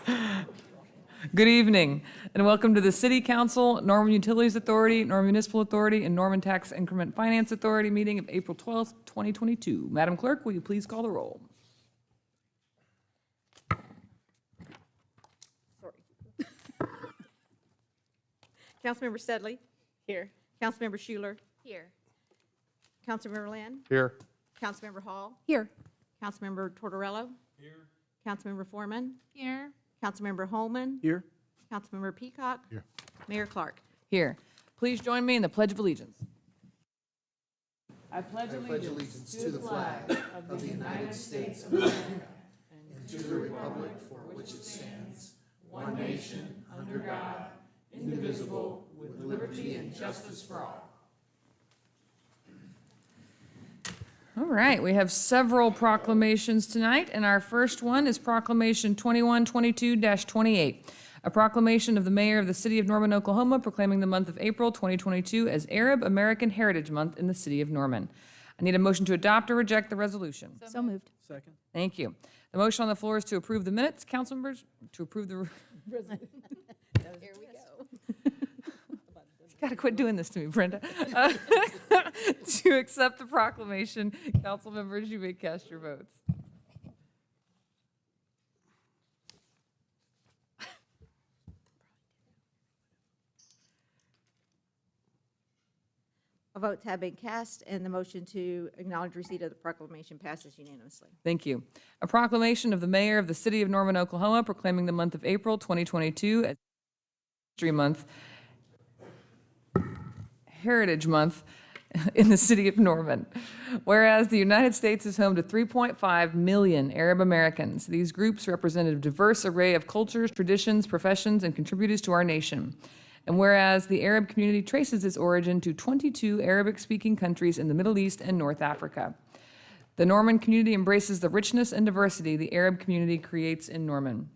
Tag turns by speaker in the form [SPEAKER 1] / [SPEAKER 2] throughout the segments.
[SPEAKER 1] Good evening, and welcome to the City Council, Norman Utilities Authority, Norman Municipal Authority, and Norman Tax Increment Finance Authority meeting of April 12th, 2022. Madam Clerk, will you please call the roll?
[SPEAKER 2] Councilmember Studley.
[SPEAKER 3] Here.
[SPEAKER 2] Councilmember Schuler.
[SPEAKER 3] Here.
[SPEAKER 2] Councilmember Lynn.
[SPEAKER 4] Here.
[SPEAKER 2] Councilmember Hall.
[SPEAKER 3] Here.
[SPEAKER 2] Councilmember Tortorello.
[SPEAKER 4] Here.
[SPEAKER 2] Councilmember Foreman.
[SPEAKER 3] Here.
[SPEAKER 2] Councilmember Holman.
[SPEAKER 4] Here.
[SPEAKER 2] Councilmember Peacock.
[SPEAKER 4] Here.
[SPEAKER 2] Mayor Clark.
[SPEAKER 1] Here. Please join me in the Pledge of Allegiance. I pledge allegiance
[SPEAKER 5] to the flag of the United States of America and to the republic for which it stands, one nation, under God, indivisible, with liberty and justice for all.
[SPEAKER 1] All right, we have several proclamations tonight, and our first one is Proclamation 2122-28, a proclamation of the Mayor of the City of Norman, Oklahoma, proclaiming the month of April 2022 as Arab American Heritage Month in the City of Norman. I need a motion to adopt or reject the resolution.
[SPEAKER 3] So moved.
[SPEAKER 4] Second.
[SPEAKER 1] Thank you. The motion on the floor is to approve the minutes. Council members, to approve the...
[SPEAKER 3] Here we go.
[SPEAKER 1] Gotta quit doing this to me, Brenda. To accept the proclamation, council members, you may cast your votes.
[SPEAKER 2] All votes have been cast, and the motion to acknowledge receipt of the proclamation passes unanimously.
[SPEAKER 1] Thank you. A proclamation of the Mayor of the City of Norman, Oklahoma, proclaiming the month of April 2022 as History Month, Heritage Month in the City of Norman. Whereas the United States is home to 3.5 million Arab Americans, these groups represent a diverse array of cultures, traditions, professions, and contributors to our nation. And whereas the Arab community traces its origin to 22 Arabic-speaking countries in the Middle East and North Africa. The Norman community embraces the richness and diversity the Arab community creates in Norman.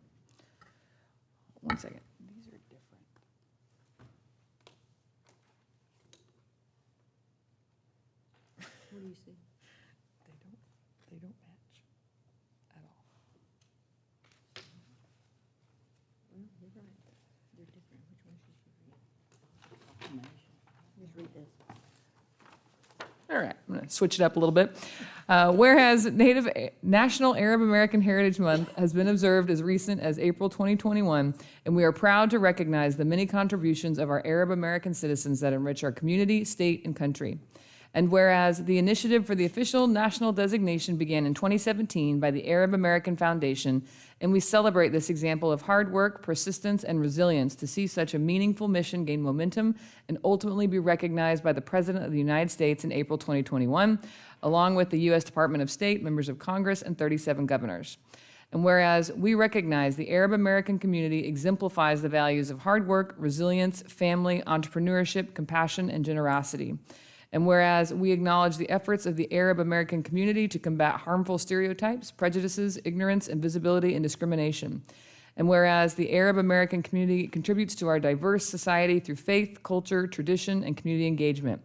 [SPEAKER 1] One second. These are different.
[SPEAKER 2] What do you see?
[SPEAKER 1] They don't match at all.
[SPEAKER 2] Well, you're right. They're different. Which one should she read? Just read this.
[SPEAKER 1] All right, I'm going to switch it up a little bit. Whereas National Arab American Heritage Month has been observed as recent as April 2021, and we are proud to recognize the many contributions of our Arab American citizens that enrich our community, state, and country. And whereas the initiative for the official national designation began in 2017 by the Arab American Foundation, and we celebrate this example of hard work, persistence, and resilience to see such a meaningful mission gain momentum and ultimately be recognized by the President of the United States in April 2021, along with the U.S. Department of State, members of Congress, and 37 governors. And whereas we recognize the Arab American community exemplifies the values of hard work, resilience, family, entrepreneurship, compassion, and generosity. And whereas we acknowledge the efforts of the Arab American community to combat harmful stereotypes, prejudices, ignorance, invisibility, and discrimination. And whereas the Arab American community contributes to our diverse society through faith, culture, tradition, and community engagement.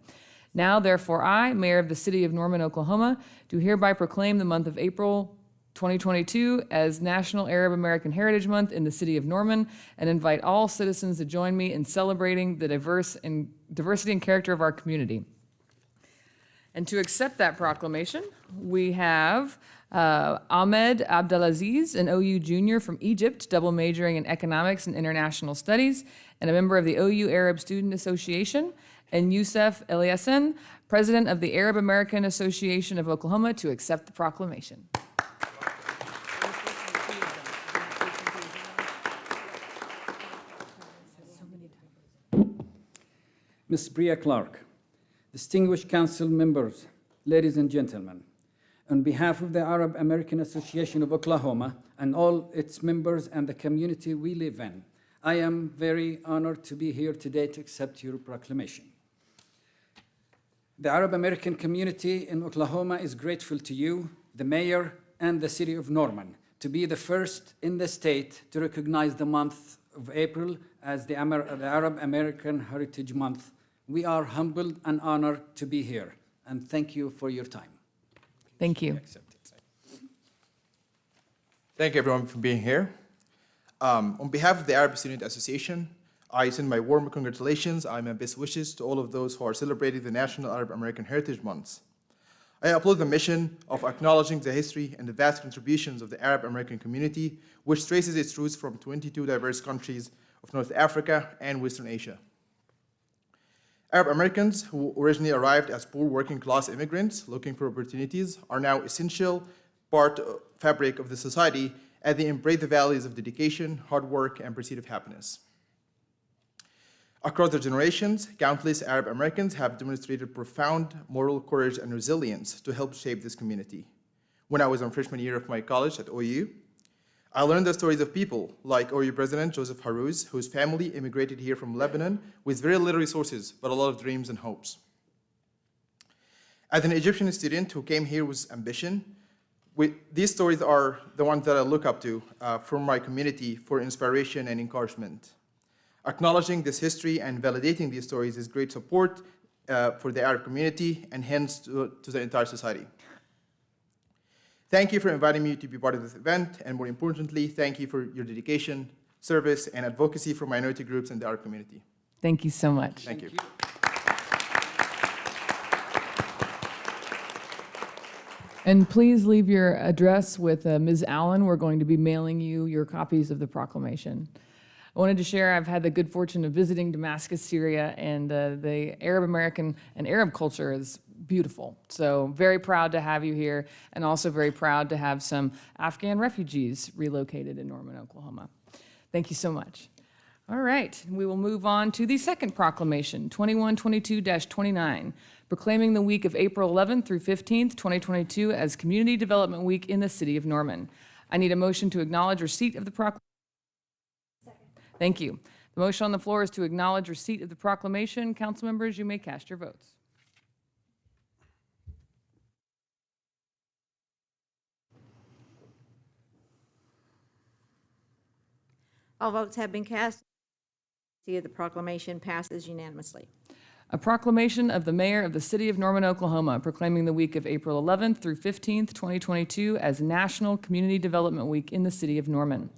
[SPEAKER 1] Now, therefore, I, Mayor of the City of Norman, Oklahoma, do hereby proclaim the month of April 2022 as National Arab American Heritage Month in the City of Norman, and invite all citizens to join me in celebrating the diversity and character of our community. And to accept that proclamation, we have Ahmed Abdelaziz, an OU junior from Egypt, double majoring in economics and international studies, and a member of the OU Arab Student Association, and Youssef Eliassen, president of the Arab American Association of Oklahoma, to accept the proclamation.
[SPEAKER 6] Ms. Bria Clark, distinguished council members, ladies and gentlemen, on behalf of the Arab American Association of Oklahoma and all its members and the community we live in, I am very honored to be here today to accept your proclamation. The Arab American community in Oklahoma is grateful to you, the mayor, and the city of Norman to be the first in the state to recognize the month of April as the Arab American Heritage Month. We are humbled and honored to be here, and thank you for your time.
[SPEAKER 1] Thank you.
[SPEAKER 4] Thank you, everyone, for being here.
[SPEAKER 5] On behalf of the Arab Student Association, I send my warm congratulations and my best wishes to all of those who are celebrating the National Arab American Heritage Month. I applaud the mission of acknowledging the history and the vast contributions of the Arab American community, which traces its roots from 22 diverse countries of North Africa and Western Asia. Arab Americans who originally arrived as poor working-class immigrants looking for opportunities are now essential fabric of the society as they embrace the values of dedication, hard work, and pursuit of happiness. Across the generations, countless Arab Americans have demonstrated profound moral courage and resilience to help shape this community. When I was in freshman year of my college at OU, I learned the stories of people like OU President Joseph Harouz, whose family immigrated here from Lebanon with very little resources, but a lot of dreams and hopes. As an Egyptian student who came here with ambition, these stories are the ones that I look up to from my community for inspiration and encouragement. Acknowledging this history and validating these stories is great support for the Arab community and hence to the entire society. Thank you for inviting me to be part of this event, and more importantly, thank you for your dedication, service, and advocacy for minority groups in the Arab community.
[SPEAKER 1] Thank you so much.
[SPEAKER 5] Thank you.
[SPEAKER 1] And please leave your address with Ms. Allen. We're going to be mailing you your copies of the proclamation. I wanted to share, I've had the good fortune of visiting Damascus, Syria, and the Arab American and Arab culture is beautiful. So very proud to have you here, and also very proud to have some Afghan refugees relocated in Norman, Oklahoma. Thank you so much. All right, we will move on to the second proclamation, 2122-29, proclaiming the week of April 11th through 15th, 2022 as Community Development Week in the city of Norman. I need a motion to acknowledge receipt of the proclamation. Thank you. The motion on the floor is to acknowledge receipt of the proclamation. Council members, you may cast your votes.
[SPEAKER 2] All votes have been cast. The proclamation passes unanimously.
[SPEAKER 1] A proclamation of the mayor of the city of Norman, Oklahoma, proclaiming the week of April 11th through 15th, 2022 as National Community Development Week in the city of Norman.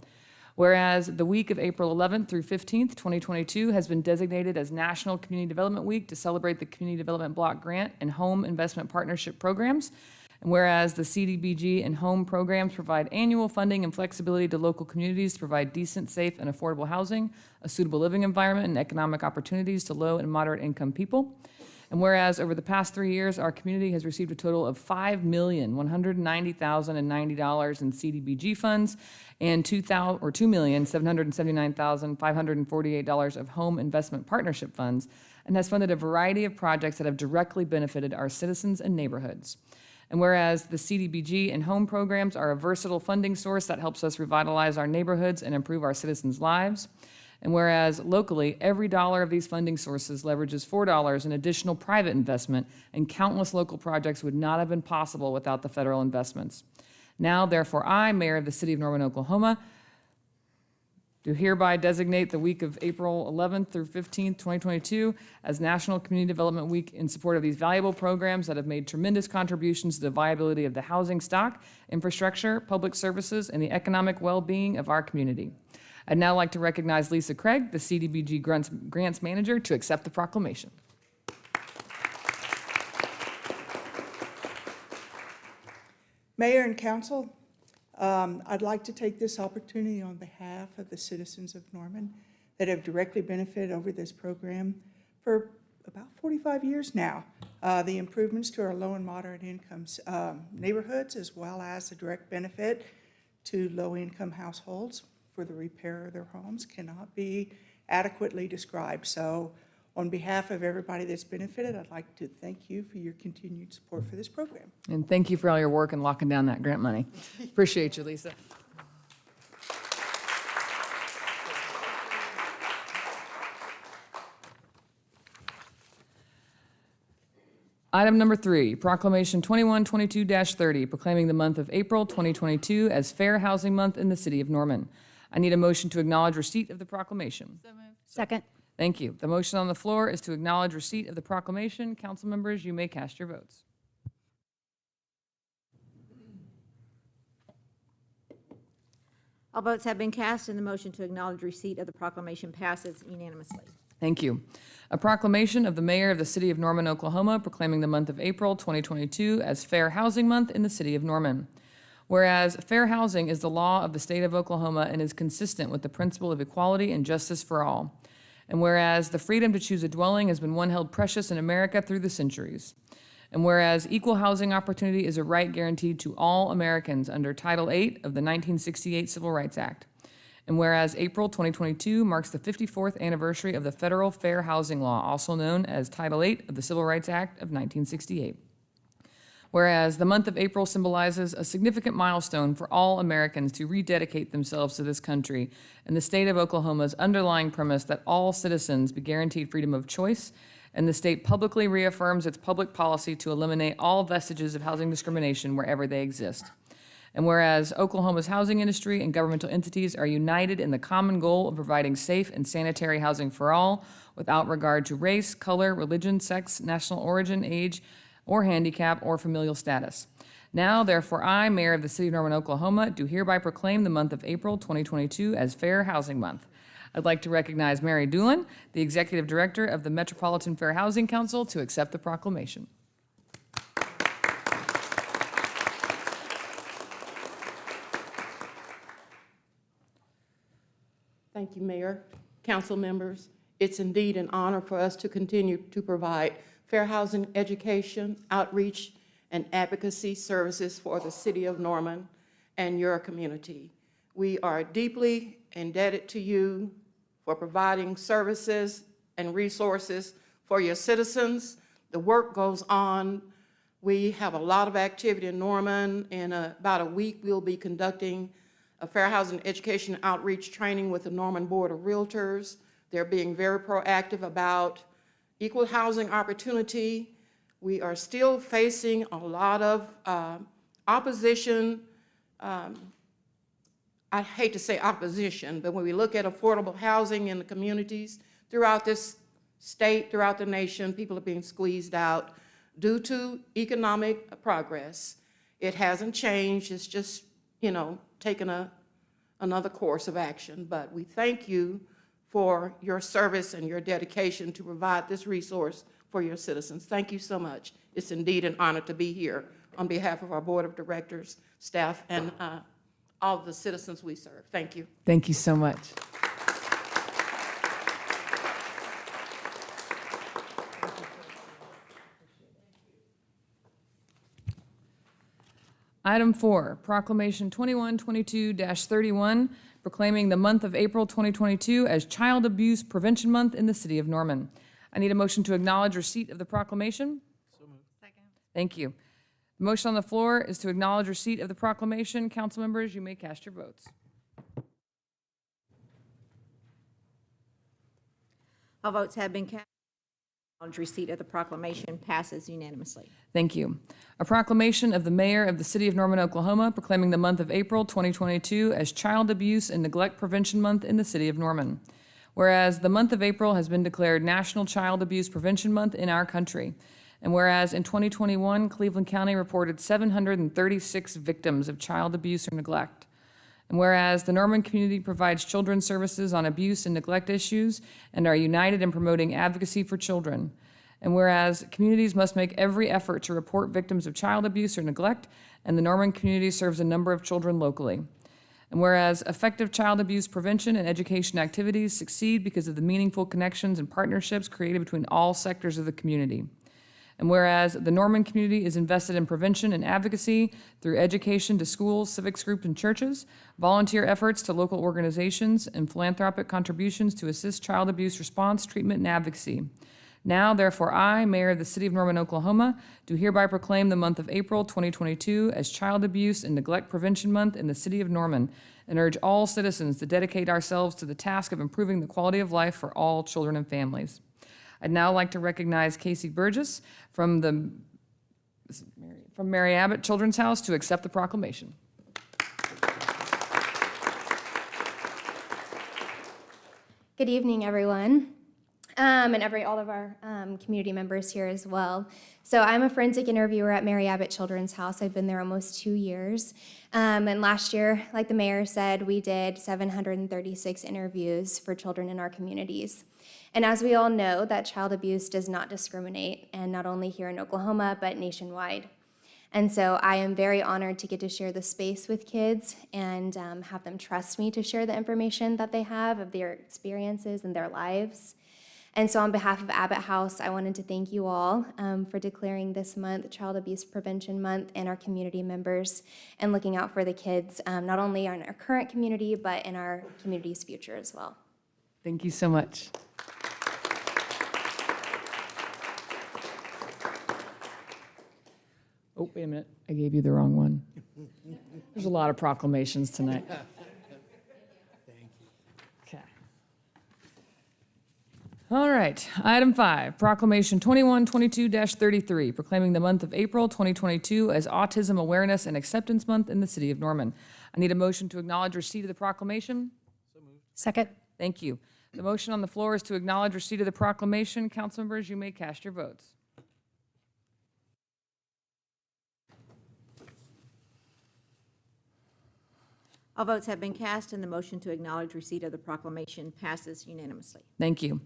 [SPEAKER 1] Whereas the week of April 11th through 15th, 2022 has been designated as National Community Development Week to celebrate the Community Development Block Grant and Home Investment Partnership programs. And whereas the CDBG and home programs provide annual funding and flexibility to local communities to provide decent, safe, and affordable housing, a suitable living environment, and economic opportunities to low and moderate income people. And whereas over the past 3 years, our community has received a total of $5,190,090 in CDBG funds and $2,779,548 of home investment partnership funds, and has funded a variety of projects that have directly benefited our citizens and neighborhoods. And whereas the CDBG and home programs are a versatile funding source that helps us revitalize our neighborhoods and improve our citizens' lives. And whereas locally, every dollar of these funding sources leverages $4 in additional private investment, and countless local projects would not have been possible without the federal investments. Now, therefore, I, Mayor of the City of Norman, Oklahoma, do hereby designate the week of April 11th through 15th, 2022 as National Community Development Week in support of these valuable programs that have made tremendous contributions to the viability of the housing stock, infrastructure, public services, and the economic well-being of our community. I'd now like to recognize Lisa Craig, the CDBG Grants Manager, to accept the proclamation.
[SPEAKER 4] Mayor and Council, I'd like to take this opportunity on behalf of the citizens of Norman that have directly benefited over this program for about 45 years now. The improvements to our low and moderate incomes neighborhoods, as well as the direct benefit to low-income households for the repair of their homes, cannot be adequately described. So on behalf of everybody that's benefited, I'd like to thank you for your continued support for this program.
[SPEAKER 1] And thank you for all your work in locking down that grant money. Appreciate you, Lisa. Item number 3, Proclamation 2122-30, proclaiming the month of April 2022 as Fair Housing Month in the City of Norman. I need a motion to acknowledge receipt of the proclamation.
[SPEAKER 3] Second.
[SPEAKER 1] Thank you. The motion on the floor is to acknowledge receipt of the proclamation. Council members, you may cast your votes.
[SPEAKER 3] All votes have been cast, and the motion to acknowledge receipt of the proclamation passes unanimously.
[SPEAKER 1] Thank you. A proclamation of the mayor of the city of Norman, Oklahoma, proclaiming the month of April 2022 as Fair Housing Month in the city of Norman. Whereas fair housing is the law of the state of Oklahoma and is consistent with the principle of equality and justice for all. And whereas the freedom to choose a dwelling has been one held precious in America through the centuries. And whereas equal housing opportunity is a right guaranteed to all Americans under Title VIII of the 1968 Civil Rights Act. And whereas April 2022 marks the 54th anniversary of the federal fair housing law, also known as Title VIII of the Civil Rights Act of 1968. Whereas the month of April symbolizes a significant milestone for all Americans to rededicate themselves to this country and the state of Oklahoma's underlying premise that all citizens be guaranteed freedom of choice, and the state publicly reaffirms its public policy to eliminate all vestiges of housing discrimination wherever they exist. And whereas Oklahoma's housing industry and governmental entities are united in the common goal of providing safe and sanitary housing for all, without regard to race, color, religion, sex, national origin, age, or handicap, or familial status. Now, therefore, I, Mayor of the City of Norman, Oklahoma, do hereby proclaim the month of April 2022 as Fair Housing Month. I'd like to recognize Mary Doolin, the Executive Director of the Metropolitan Fair Housing Council, to accept the proclamation.
[SPEAKER 7] Thank you, Mayor, council members. It's indeed an honor for us to continue to provide fair housing education, outreach, and advocacy services for the city of Norman and your community. We are deeply indebted to you for providing services and resources for your citizens. The work goes on. We have a lot of activity in Norman. In about a week, we'll be conducting a fair housing education outreach training with the Norman Board of Realtors. They're being very proactive about equal housing opportunity. We are still facing a lot of opposition. I hate to say opposition, but when we look at affordable housing in the communities throughout this state, throughout the nation, people are being squeezed out due to economic progress. It hasn't changed. It's just, taken another course of action. But we thank you for your service and your dedication to provide this resource for your citizens. Thank you so much. It's indeed an honor to be here on behalf of our Board of Directors, staff, and all of the citizens we serve. Thank you.
[SPEAKER 1] Thank you so much. Item 4, Proclamation 2122-31, proclaiming the month of April 2022 as Child Abuse Prevention Month in the city of Norman. I need a motion to acknowledge receipt of the proclamation.
[SPEAKER 5] So moved.
[SPEAKER 3] Second.
[SPEAKER 1] Thank you. The motion on the floor is to acknowledge receipt of the proclamation. Council members, you may cast your votes.
[SPEAKER 3] All votes have been cast. Acknowledge receipt of the proclamation passes unanimously.
[SPEAKER 1] Thank you. A proclamation of the mayor of the city of Norman, Oklahoma, proclaiming the month of April 2022 as Child Abuse and Neglect Prevention Month in the city of Norman. Whereas the month of April has been declared National Child Abuse Prevention Month in our country. And whereas in 2021, Cleveland County reported 736 victims of child abuse or neglect. And whereas the Norman community provides children's services on abuse and neglect issues and are united in promoting advocacy for children. And whereas communities must make every effort to report victims of child abuse or neglect, and the Norman community serves a number of children locally. And whereas effective child abuse prevention and education activities succeed because of the meaningful connections and partnerships created between all sectors of the community. And whereas the Norman community is invested in prevention and advocacy through education to schools, civics groups, and churches, volunteer efforts to local organizations, and philanthropic contributions to assist child abuse response, treatment, and advocacy. Now, therefore, I, Mayor of the City of Norman, Oklahoma, do hereby proclaim the month of April 2022 as Child Abuse and Neglect Prevention Month in the City of Norman, and urge all citizens to dedicate ourselves to the task of improving the quality of life for all children and families. I'd now like to recognize Casey Burgess from Mary Abbott Children's House to accept the proclamation.
[SPEAKER 8] Good evening, everyone. and all of our community members here as well. So I'm a forensic interviewer at Mary Abbott Children's House. I've been there almost 2 years. And last year, like the mayor said, we did 736 interviews for children in our communities. And as we all know, that child abuse does not discriminate, and not only here in Oklahoma, but nationwide. And so I am very honored to get to share the space with kids and have them trust me to share the information that they have of their experiences and their lives. And so on behalf of Abbott House, I wanted to thank you all for declaring this month Child Abuse Prevention Month and our community members and looking out for the kids, not only in our current community, but in our community's future as well.
[SPEAKER 1] Thank you so much. Oh, wait a minute. I gave you the wrong one. There's a lot of proclamations tonight. Okay. All right. Item 5, Proclamation 2122-33, proclaiming the month of April 2022 as Autism Awareness and Acceptance Month in the City of Norman. I need a motion to acknowledge receipt of the proclamation.
[SPEAKER 2] Second.
[SPEAKER 1] Thank you. The motion on the floor is to acknowledge receipt of the proclamation. Council members, you may cast your votes.
[SPEAKER 3] All votes have been cast, and the motion to acknowledge receipt of the proclamation passes unanimously.
[SPEAKER 1] Thank you.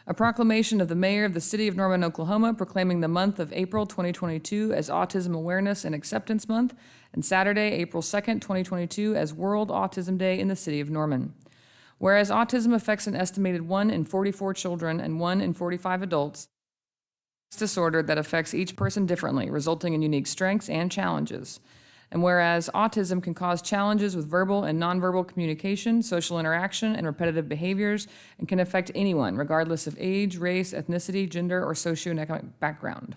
[SPEAKER 1] A proclamation of the mayor of the city of Norman, Oklahoma, proclaiming the month of April 2022 as Autism Awareness and Acceptance Month, and Saturday, April 2nd, 2022 as World Autism Day in the city of Norman. Whereas autism affects an estimated 1 in 44 children and 1 in 45 adults, it's a disorder that affects each person differently, resulting in unique strengths and challenges. And whereas autism can cause challenges with verbal and nonverbal communication, social interaction, and repetitive behaviors, and can affect anyone, regardless of age, race, ethnicity, gender, or socioeconomic background.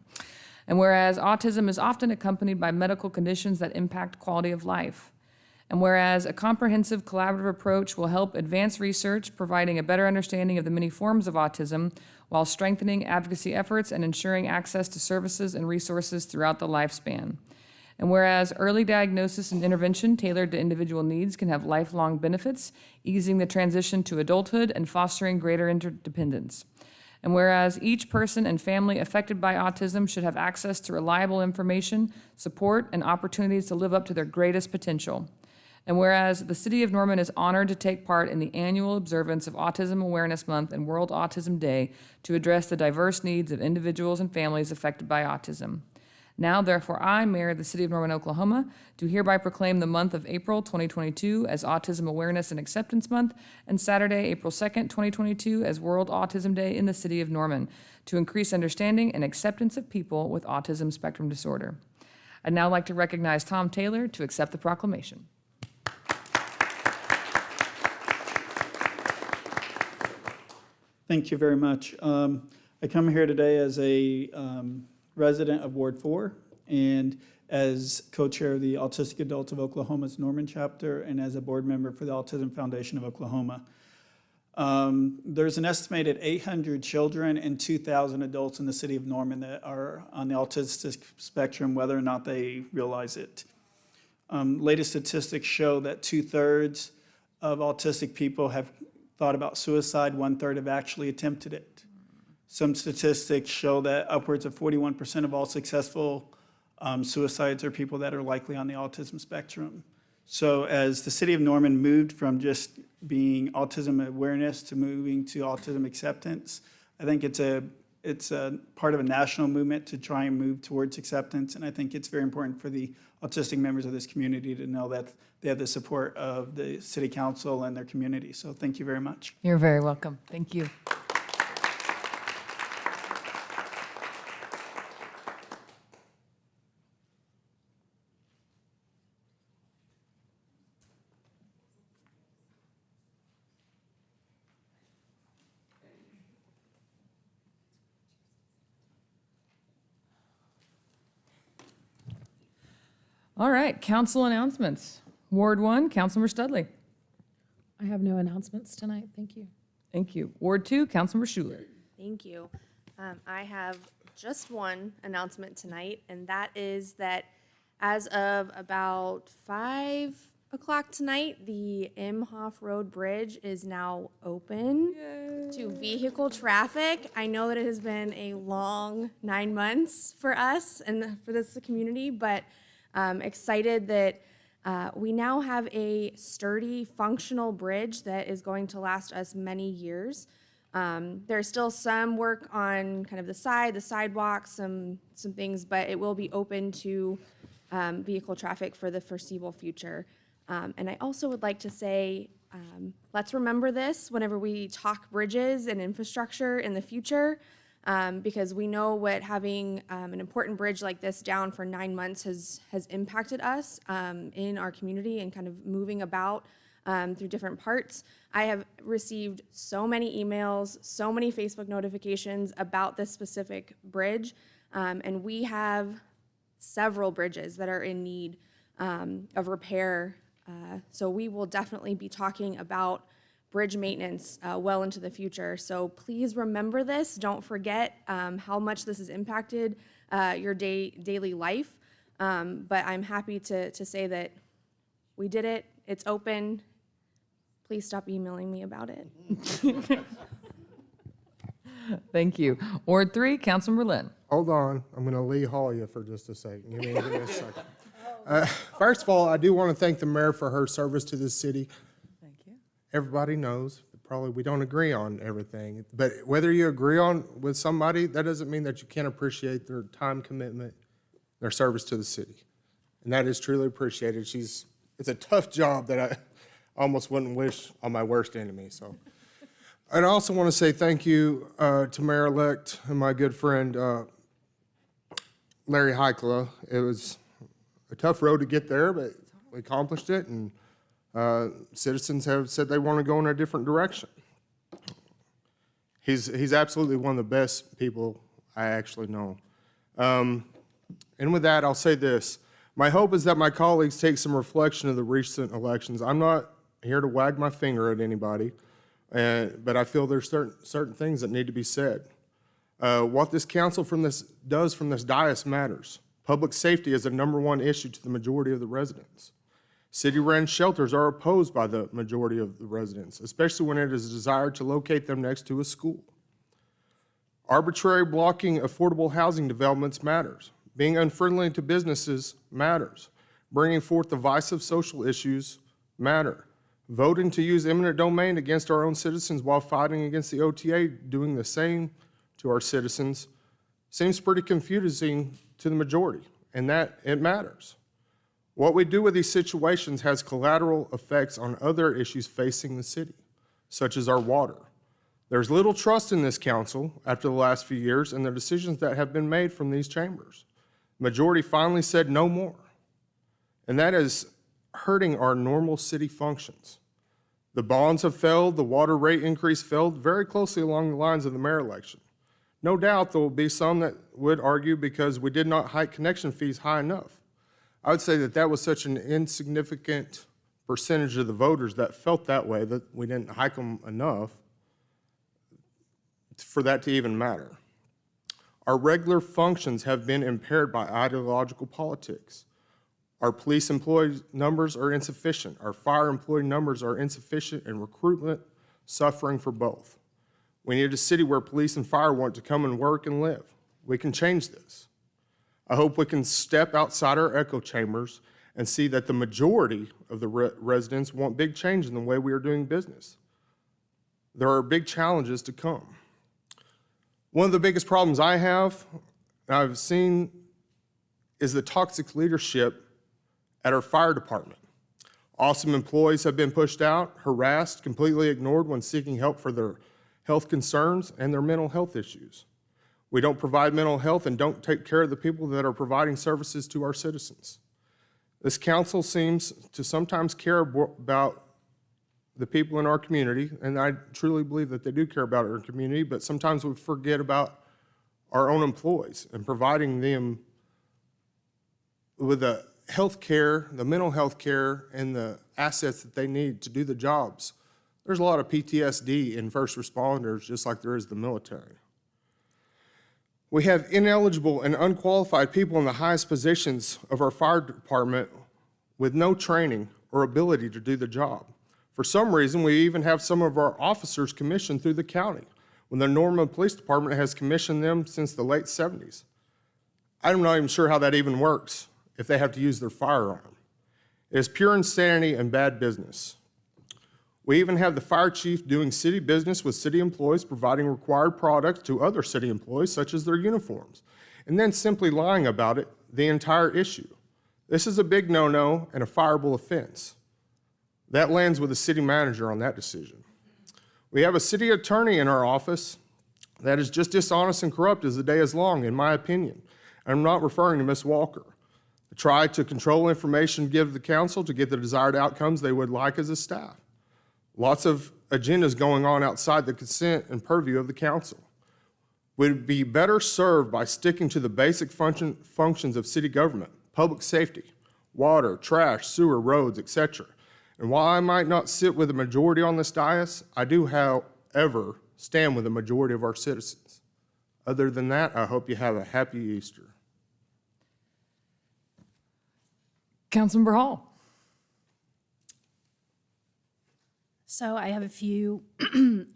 [SPEAKER 1] And whereas autism is often accompanied by medical conditions that impact quality of life. And whereas a comprehensive collaborative approach will help advance research, providing a better understanding of the many forms of autism, while strengthening advocacy efforts and ensuring access to services and resources throughout the lifespan. And whereas early diagnosis and intervention tailored to individual needs can have lifelong benefits, easing the transition to adulthood and fostering greater interdependence. And whereas each person and family affected by autism should have access to reliable information, support, and opportunities to live up to their greatest potential. And whereas the City of Norman is honored to take part in the annual observance of Autism Awareness Month and World Autism Day to address the diverse needs of individuals and families affected by autism. Now, therefore, I, Mayor of the City of Norman, Oklahoma, do hereby proclaim the month of April 2022 as Autism Awareness and Acceptance Month, and Saturday, April 2nd, 2022 as World Autism Day in the City of Norman, to increase understanding and acceptance of people with autism spectrum disorder. I'd now like to recognize Tom Taylor to accept the proclamation.
[SPEAKER 9] Thank you very much. I come here today as a resident of Ward 4 and as co-chair of the Autistic Adults of Oklahoma's Norman chapter and as a board member for the Autism Foundation of Oklahoma. There's an estimated 800 children and 2,000 adults in the city of Norman that are on the autistic spectrum, whether or not they realize it. Latest statistics show that 2/3 of autistic people have thought about suicide, 1/3 have actually attempted it. Some statistics show that upwards of 41% of all successful suicides are people that are likely on the autism spectrum. So as the city of Norman moved from just being autism awareness to moving to autism acceptance, I think it's a part of a national movement to try and move towards acceptance. And I think it's very important for the autistic members of this community to know that they have the support of the city council and their community. So thank you very much.
[SPEAKER 1] You're very welcome. Thank you. All right, council announcements. Ward 1, Councilmember Studley.
[SPEAKER 2] I have no announcements tonight. Thank you.
[SPEAKER 1] Thank you. Ward 2, Councilmember Schuler.
[SPEAKER 10] Thank you. I have just one announcement tonight, and that is that as of about 5 o'clock tonight, the Imhoff Road Bridge is now open to vehicle traffic. I know that it has been a long 9 months for us and for this community, but excited that we now have a sturdy, functional bridge that is going to last us many years. There's still some work on kind of the sidewalks, some things, but it will be open to vehicle traffic for the foreseeable future. And I also would like to say, let's remember this whenever we talk bridges and infrastructure in the future, because we know what having an important bridge like this down for 9 months has impacted us in our community and kind of moving about through different parts. I have received so many emails, so many Facebook notifications about this specific bridge, and we have several bridges that are in need of repair. So we will definitely be talking about bridge maintenance well into the future. So please remember this. Don't forget how much this has impacted your daily life. But I'm happy to say that we did it. It's open. Please stop emailing me about it.
[SPEAKER 1] Thank you. Ward 3, Councilmember Lynn.
[SPEAKER 5] Hold on, I'm gonna Lee Hall you for just a second. Give me a second. First of all, I do want to thank the mayor for her service to this city.
[SPEAKER 1] Thank you.
[SPEAKER 5] Everybody knows, probably we don't agree on everything, but whether you agree on with somebody, that doesn't mean that you can't appreciate their time commitment, their service to the city. And that is truly appreciated. It's a tough job that I almost wouldn't wish on my worst enemy, so. And I also want to say thank you to Mayor-elect and my good friend, Larry Heikla. It was a tough road to get there, but we accomplished it, and citizens have said they want to go in a different direction. He's absolutely one of the best people I actually know. And with that, I'll say this. My hope is that my colleagues take some reflection of the recent elections. I'm not here to wag my finger at anybody, but I feel there's certain things that need to be said. What this council does from this dais matters. Public safety is the #1 issue to the majority of the residents. City-run shelters are opposed by the majority of the residents, especially when it is desired to locate them next to a school. Arbitrary blocking affordable housing developments matters. Being unfriendly to businesses matters. Bringing forth divisive social issues matter. Voting to use eminent domain against our own citizens while fighting against the OTA doing the same to our citizens seems pretty confusing to the majority, and that it matters. What we do with these situations has collateral effects on other issues facing the city, such as our water. There's little trust in this council after the last few years and the decisions that have been made from these chambers. The majority finally said no more, and that is hurting our normal city functions. The bonds have failed, the water rate increase failed very closely along the lines of the mayor election. No doubt there will be some that would argue because we did not hike connection fees high enough. I would say that was such an insignificant percentage of the voters that felt that way, that we didn't hike them enough for that to even matter. Our regular functions have been impaired by ideological politics. Our police employee numbers are insufficient. Our fire employee numbers are insufficient, and recruitment suffering for both. We need a city where police and fire want to come and work and live. We can change this. I hope we can step outside our echo chambers and see that the majority of the residents want big change in the way we are doing business. There are big challenges to come. One of the biggest problems I've seen, is the toxic leadership at our fire department. Awesome employees have been pushed out, harassed, completely ignored when seeking help for their health concerns and their mental health issues. We don't provide mental health and don't take care of the people that are providing services to our citizens. This council seems to sometimes care about the people in our community, and I truly believe that they do care about our community, but sometimes we forget about our own employees and providing them with the health care, the mental health care, and the assets that they need to do the jobs. There's a lot of PTSD in first responders, just like there is the military. We have ineligible and unqualified people in the highest positions of our fire department with no training
[SPEAKER 11] or ability to do the job. For some reason, we even have some of our officers commissioned through the county, when the Norman Police Department has commissioned them since the late 70s. I'm not even sure how that even works if they have to use their firearm. It is pure insanity and bad business. We even have the fire chief doing city business with city employees, providing required products to other city employees, such as their uniforms, and then simply lying about it, the entire issue. This is a big no-no and a fireable offense. That lands with the city manager on that decision. We have a city attorney in our office that is just dishonest and corrupt as the day is long, in my opinion. I'm not referring to Ms. Walker. They try to control information, give the council to get the desired outcomes they would like as a staff. Lots of agendas going on outside the consent and purview of the council. We'd be better served by sticking to the basic functions of city government, public safety, water, trash, sewer, roads, etc. And while I might not sit with a majority on this dais, I do, however, stand with the majority of our citizens. Other than that, I hope you have a happy Easter.
[SPEAKER 1] Councilmember Hall.
[SPEAKER 12] So I have a few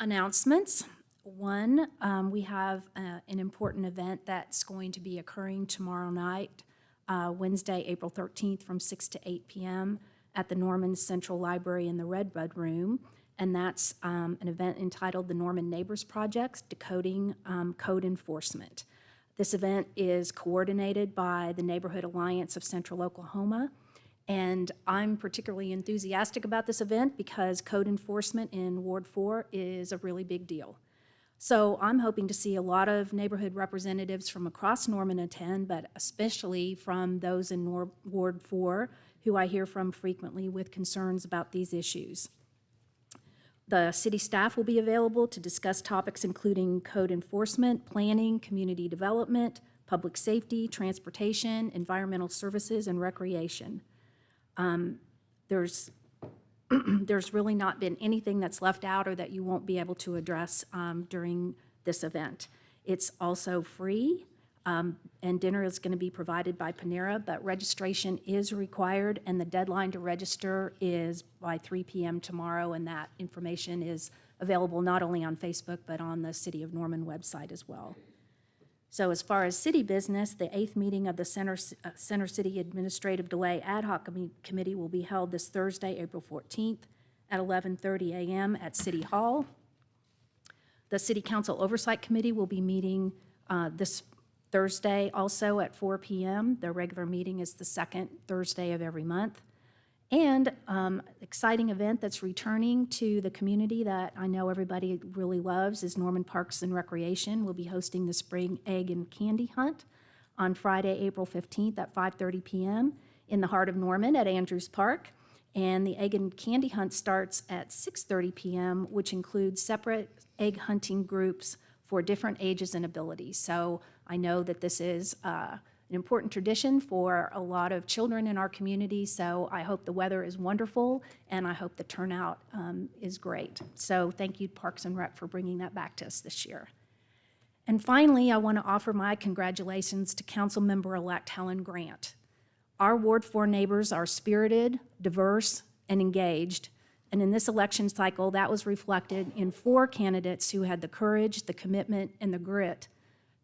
[SPEAKER 12] announcements. One, we have an important event that's going to be occurring tomorrow night, Wednesday, April 13th, from 6 to 8 p.m. at the Norman Central Library in the Redbud Room. And that's an event entitled the Norman Neighbors Project, Decoding Code Enforcement. This event is coordinated by the Neighborhood Alliance of Central Oklahoma. And I'm particularly enthusiastic about this event because code enforcement in Ward 4 is a really big deal. So I'm hoping to see a lot of neighborhood representatives from across Norman attend, but especially from those in Ward 4 who I hear from frequently with concerns about these issues. The city staff will be available to discuss topics including code enforcement, planning, community development, public safety, transportation, environmental services, and recreation. There's really not been anything that's left out or that you won't be able to address during this event. It's also free, and dinner is going to be provided by Panera, but registration is required, and the deadline to register is by 3 p.m. tomorrow, and that information is available not only on Facebook, but on the City of Norman website as well. So as far as city business, the 8th meeting of the Center City Administrative Delay Ad Hoc Committee will be held this Thursday, April 14th at 11:30 a.m. at City Hall. The City Council Oversight Committee will be meeting this Thursday also at 4 p.m. Their regular meeting is the second Thursday of every month. And exciting event that's returning to the community that I know everybody really loves is Norman Parks and Recreation. We'll be hosting the Spring Egg and Candy Hunt on Friday, April 15th at 5:30 p.m. in the heart of Norman at Andrews Park. And the Egg and Candy Hunt starts at 6:30 p.m., which includes separate egg hunting groups for different ages and abilities. So I know that this is an important tradition for a lot of children in our community, so I hope the weather is wonderful, and I hope the turnout is great. So thank you, Parks and Rec, for bringing that back to us this year. And finally, I want to offer my congratulations to Councilmember-elect Helen Grant. Our Ward 4 neighbors are spirited, diverse, and engaged, and in this election cycle, that was reflected in 4 candidates who had the courage, the commitment, and the grit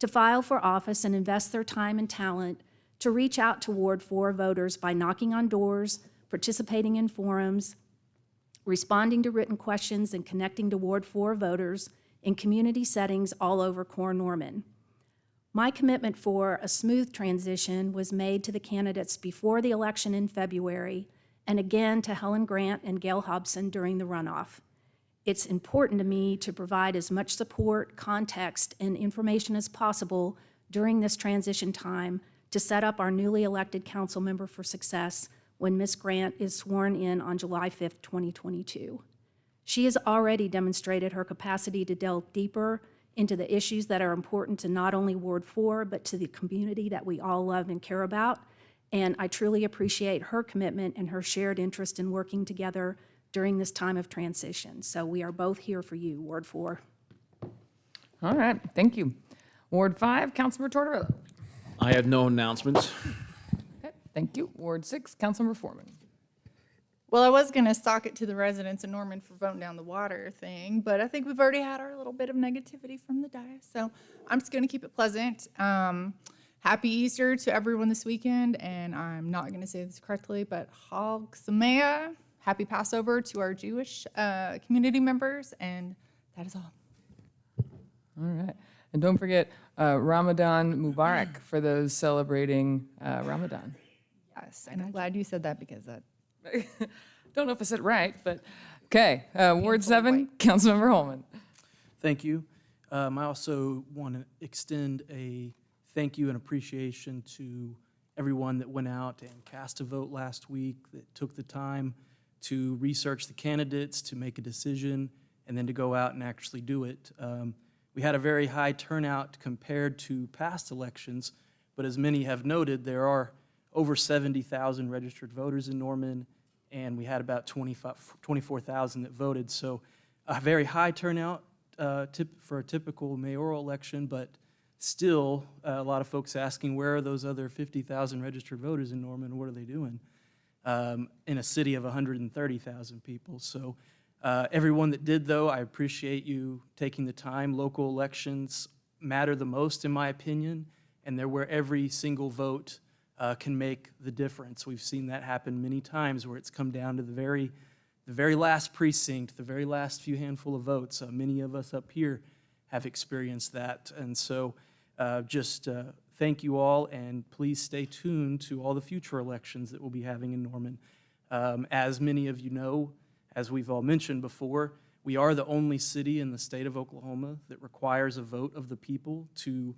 [SPEAKER 12] to file for office and invest their time and talent to reach out to Ward 4 voters by knocking on doors, participating in forums, responding to written questions, and connecting to Ward 4 voters in community settings all over Core Norman. My commitment for a smooth transition was made to the candidates before the election in February, and again to Helen Grant and Gail Hobson during the runoff. It's important to me to provide as much support, context, and information as possible during this transition time to set up our newly elected council member for success when Ms. Grant is sworn in on July 5th, 2022. She has already demonstrated her capacity to delve deeper into the issues that are important to not only Ward 4, but to the community that we all love and care about. And I truly appreciate her commitment and her shared interest in working together during this time of transition. So we are both here for you, Ward 4.
[SPEAKER 1] All right, thank you. Ward 5, Councilmember Tortorella.
[SPEAKER 5] I have no announcements.
[SPEAKER 1] Okay, thank you. Ward 6, Councilmember Foreman.
[SPEAKER 13] Well, I was going to stock it to the residents in Norman for voting down the water thing, but I think we've already had our little bit of negativity from the dais. So I'm just going to keep it pleasant. Happy Easter to everyone this weekend. And I'm not going to say this correctly, but Chag Sameach. Happy Passover to our Jewish community members. And that is all.
[SPEAKER 1] All right. And don't forget Ramadan Mubarak for those celebrating Ramadan.
[SPEAKER 13] Yes, and I'm glad you said that because that.
[SPEAKER 1] Don't know if I said it right, but okay. Ward 7, Councilmember Holman.
[SPEAKER 14] Thank you. I also want to extend a thank you and appreciation to everyone that went out and cast a vote last week, that took the time to research the candidates, to make a decision, and then to go out and actually do it. We had a very high turnout compared to past elections, but as many have noted, there are over 70,000 registered voters in Norman, and we had about 24,000 that voted. So a very high turnout for a typical mayoral election, but still a lot of folks asking, where are those other 50,000 registered voters in Norman? What are they doing in a city of 130,000 people? So everyone that did, though, I appreciate you taking the time. Local elections matter the most, in my opinion, and they're where every single vote can make the difference. We've seen that happen many times where it's come down to the very last precinct, the very last few handful of votes. Many of us up here have experienced that. And so just thank you all, and please stay tuned to all the future elections that we'll be having in Norman. As many of you know, as we've all mentioned before, we are the only city in the state of Oklahoma that requires a vote of the people to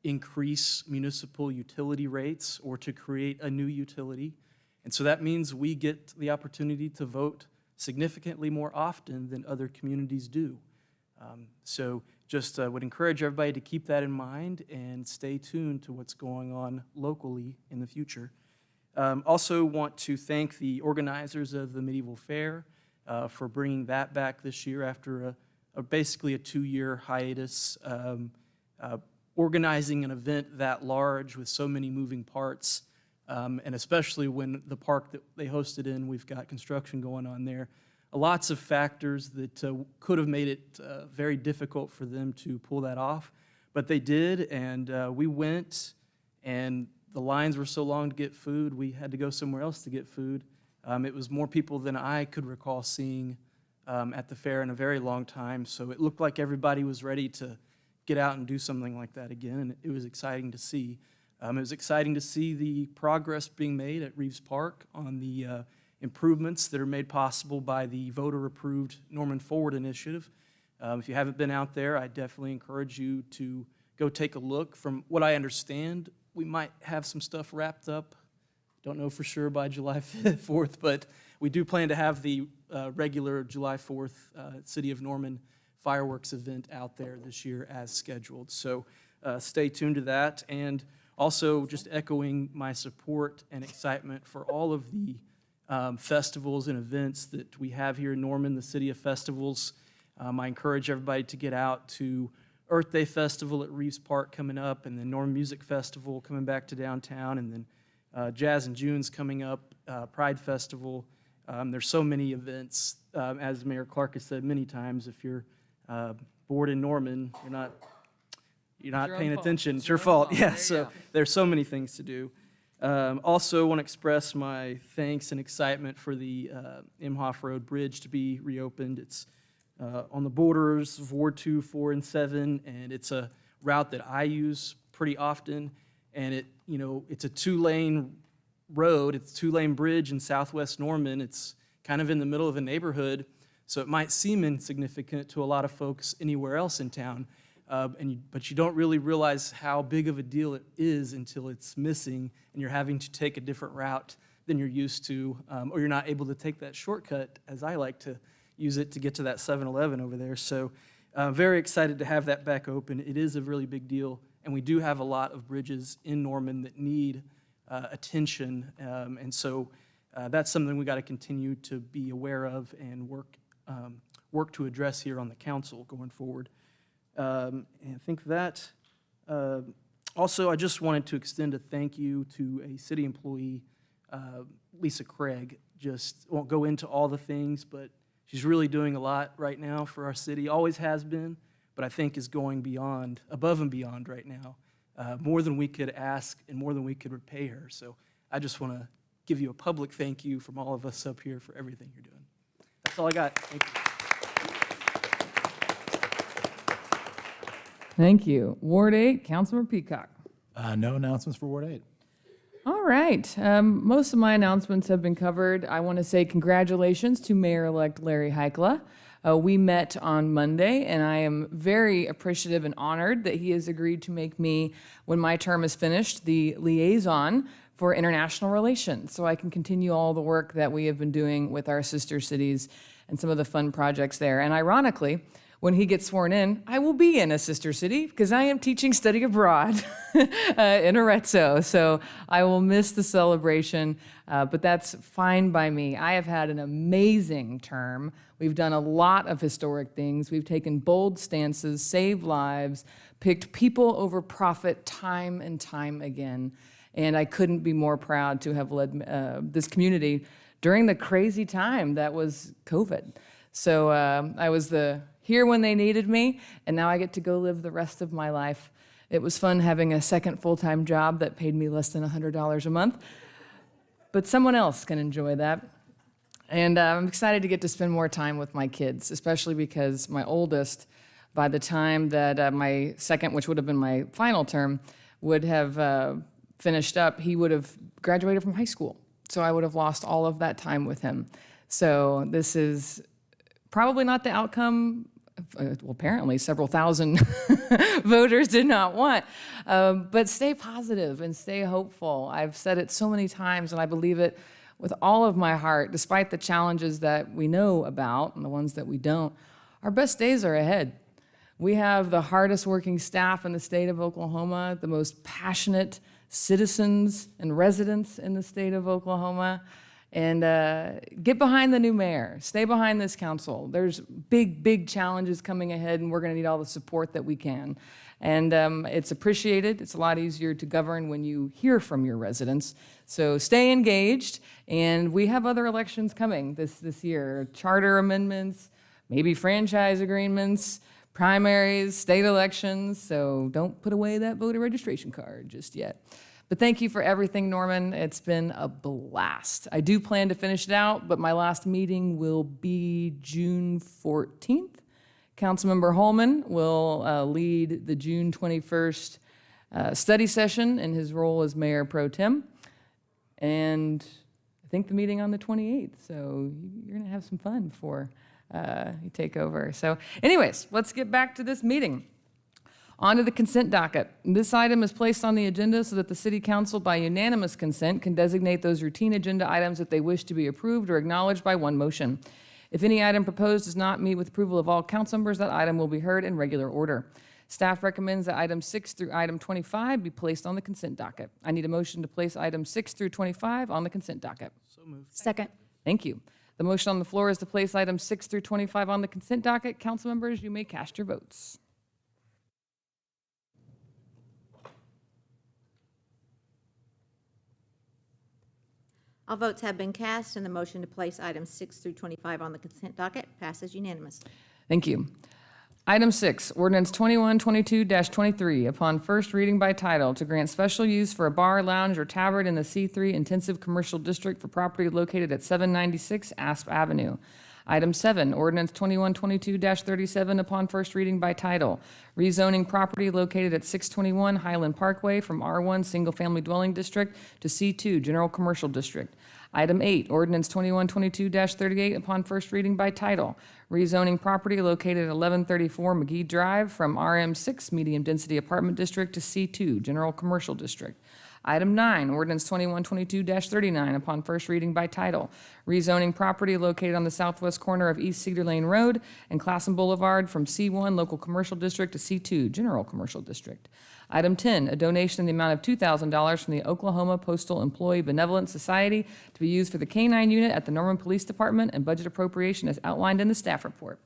[SPEAKER 14] increase municipal utility rates or to create a new utility. And so that means we get the opportunity to vote significantly more often than other communities do. So just would encourage everybody to keep that in mind and stay tuned to what's going on locally in the future. Also want to thank the organizers of the Medieval Fair for bringing that back this year after basically a 2-year hiatus. Organizing an event that large with so many moving parts, and especially when the park that they hosted in, we've got construction going on there. Lots of factors that could have made it very difficult for them to pull that off, but they did, and we went, and the lines were so long to get food, we had to go somewhere else to get food. It was more people than I could recall seeing at the fair in a very long time, so it looked like everybody was ready to get out and do something like that again, and it was exciting to see. It was exciting to see the progress being made at Reeves Park on the improvements that are made possible by the voter-approved Norman Forward initiative. If you haven't been out there, I definitely encourage you to go take a look. From what I understand, we might have some stuff wrapped up. Don't know for sure by July 4th, but we do plan to have the regular July 4th City of Norman fireworks event out there this year as scheduled. So stay tuned to that. And also just echoing my support and excitement for all of the festivals and events that we have here in Norman, the City of Festivals. I encourage everybody to get out to Earth Day Festival at Reeves Park coming up, and then Norman Music Festival coming back to downtown, and then Jazz in June's coming up, Pride Festival. There's so many events. As Mayor Clark has said many times, if you're bored in Norman, you're not paying attention. It's your fault. Yeah, so there's so many things to do. Also want to express my thanks and excitement for the Imhoff Road Bridge to be reopened. It's on the borders of Ward 2, 4, and 7, and it's a route that I use pretty often. And it's a 2-lane road. It's a 2-lane bridge in southwest Norman. It's kind of in the middle of a neighborhood, so it might seem insignificant to a lot of folks anywhere else in town, but you don't really realize how big of a deal it is until it's missing and you're having to take a different route than you're used to, or you're not able to take that shortcut, as I like to use it, to get to that 7-Eleven over there. So very excited to have that back open. It is a really big deal, and we do have a lot of bridges in Norman that need attention, and so that's something we got to continue to be aware of and work to address here on the council going forward. And I think that also I just wanted to extend a thank you to a city employee Lisa Craig. Just won't go into all the things, but she's really doing a lot right now for our city, always has been, but I think is going beyond, above and beyond right now, more than we could ask and more than we could repay her. So I just want to give you a public thank you from all of us up here for everything you're doing. That's all I got. Thank you.
[SPEAKER 1] Thank you. Ward 8, Councilmember Peacock.
[SPEAKER 5] No announcements for Ward 8.
[SPEAKER 1] All right. Most of my announcements have been covered. I want to say congratulations to Mayor-elect Larry Heikla. We met on Monday, and I am very appreciative and honored that he has agreed to make me, when my term is finished, the liaison for international relations, so I can continue all the work that we have been doing with our sister cities and some of the fun projects there. And ironically, when he gets sworn in, I will be in a sister city because I am teaching study abroad in Arezzo. So I will miss the celebration, but that's fine by me. I have had an amazing term. We've done a lot of historic things. We've taken bold stances, saved lives, picked people over profit time and time again. And I couldn't be more proud to have led this community during the crazy time that was COVID. So I was here when they needed me, and now I get to go live the rest of my life. It was fun having a second full-time job that paid me less than $100 a month, but someone else can enjoy that. And I'm excited to get to spend more time with my kids, especially because my oldest, by the time that my second, which would have been my final term, would have finished up, he would have graduated from high school. So I would have lost all of that time with him. So this is probably not the outcome, well, apparently several thousand voters did not want, but stay positive and stay hopeful. I've said it so many times, and I believe it with all of my heart, despite the challenges that we know about and the ones that we don't, our best days are ahead. We have the hardest working staff in the state of Oklahoma, the most passionate citizens and residents in the state of Oklahoma. And get behind the new mayor. Stay behind this council. There's big, big challenges coming ahead, and we're going to need all the support that we can. And it's appreciated. It's a lot easier to govern when you hear from your residents. So stay engaged. And we have other elections coming this year. Charter amendments, maybe franchise agreements, primaries, state elections. So don't put away that voter registration card just yet. But thank you for everything, Norman. It's been a blast. I do plan to finish it out, but my last meeting will be June 14th. Councilmember Holman will lead the June 21st study session in his role as Mayor Pro Tem. And I think the meeting on the 28th. So you're going to have some fun before you take over. So anyways, let's get back to this meeting. On to the consent docket. This item is placed on the agenda so that the City Council, by unanimous consent, can designate those routine agenda items that they wish to be approved or acknowledged by one motion. If any item proposed does not meet with approval of all council members, that item will be heard in regular order. Staff recommends that items 6 through item 25 be placed on the consent docket. I need a motion to place items 6 through 25 on the consent docket.
[SPEAKER 14] So moved.
[SPEAKER 12] Second.
[SPEAKER 1] Thank you. The motion on the floor is to place items 6 through 25 on the consent docket. Council members, you may cast your votes.
[SPEAKER 3] All votes have been cast, and the motion to place items 6 through 25 on the consent docket passes unanimously.
[SPEAKER 1] Thank you. Item 6, ordinance 2122-23, upon first reading by title, to grant special use for a bar, lounge, or tavern in the C3 Intensive Commercial District for property located at 796 Asp Avenue. Item 7, ordinance 2122-37, upon first reading by title, rezoning property located at 621 Highland Parkway from R1 Single Family Dwelling District to C2 General Commercial District. Item 8, ordinance 2122-38, upon first reading by title, rezoning property located at 1134 McGee Drive from RM6 Medium Density Apartment District to C2 General Commercial District. Item 9, ordinance 2122-39, upon first reading by title, rezoning property located on the southwest corner of East Cedar Lane Road and Classen Boulevard from C1 Local Commercial District to C2 General Commercial District. Item 10, a donation in the amount of $2,000 from the Oklahoma Postal Employee Benevolent Society to be used for the K-9 unit at the Norman Police Department, and budget appropriation as outlined in the staff report.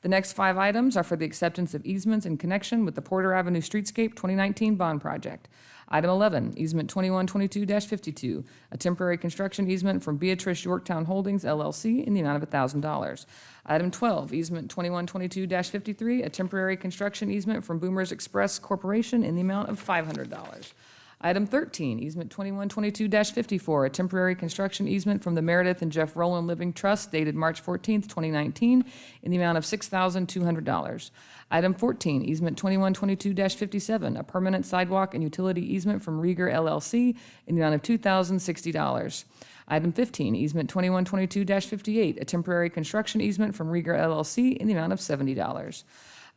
[SPEAKER 1] The next 5 items are for the acceptance of easements in connection with the Porter Avenue Streetscape 2019 bond project. Item 11, easement 2122-52, a temporary construction easement from Beatrice Yorktown Holdings LLC in the amount of $1,000. Item 12, easement 2122-53, a temporary construction easement from Boomers Express Corporation in the amount of $500. Item 13, easement 2122-54, a temporary construction easement from the Meredith and Jeff Rowland Living Trust dated March 14th, 2019, in the amount of $6,200. Item 14, easement 2122-57, a permanent sidewalk and utility easement from Rieger LLC in the amount of $2,060. Item 15, easement 2122-58, a temporary construction easement from Rieger LLC in the amount of $70.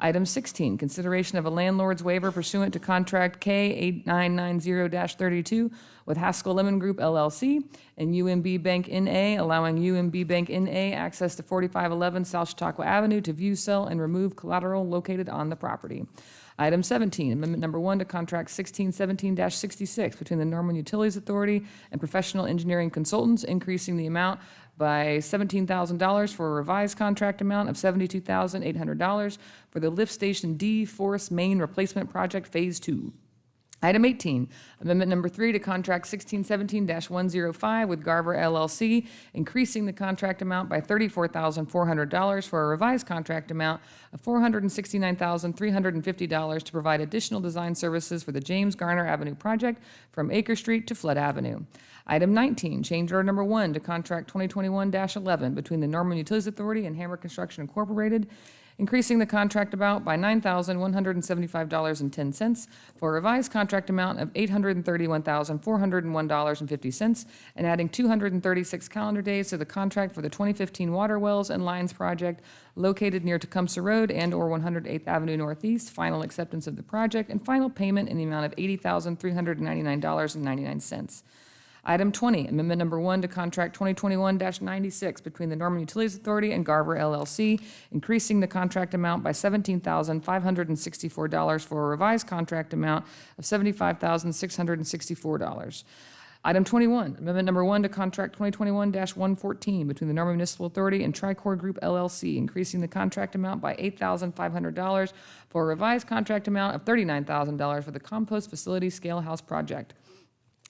[SPEAKER 1] Item 16, consideration of a landlord's waiver pursuant to contract K8990-32 with Haskell Lemon Group LLC and UMB Bank N.A., allowing UMB Bank N.A. access to 4511 South Chautauqua Avenue to view, sell, and remove collateral located on the property. Item 17, amendment number 1 to contract 1617-66 between the Norman Utilities Authority and Professional Engineering Consultants, increasing the amount by $17,000 for a revised contract amount of $72,800 for the Lift Station D Forest Main Replacement Project Phase 2. Item 18, amendment number 3 to contract 1617-105 with Garver LLC, increasing the contract amount by $34,400 for a revised contract amount of $469,350 to provide additional design services for the James Garner Avenue project from Acre Street to Flood Avenue. Item 19, change order number 1 to contract 2021-11 between the Norman Utilities Authority and Hammer Construction Incorporated, increasing the contract amount by $9,175.10 for a revised contract amount of $831,401.50 and adding 236 calendar days to the contract for the 2015 Water Wells and Lines project located near Tecumseh Road and/or 108th Avenue Northeast, final acceptance of the project, and final payment in the amount of $80,399.99. Item 20, amendment number 1 to contract 2021-96 between the Norman Utilities Authority and Garver LLC, increasing the contract amount by $17,564 for a revised contract amount of $75,664. Item 21, amendment number 1 to contract 2021-114 between the Norman Municipal Authority and Tricor Group LLC, increasing the contract amount by $8,500 for a revised contract amount of $39,000 for the Compost Facility Scale House project.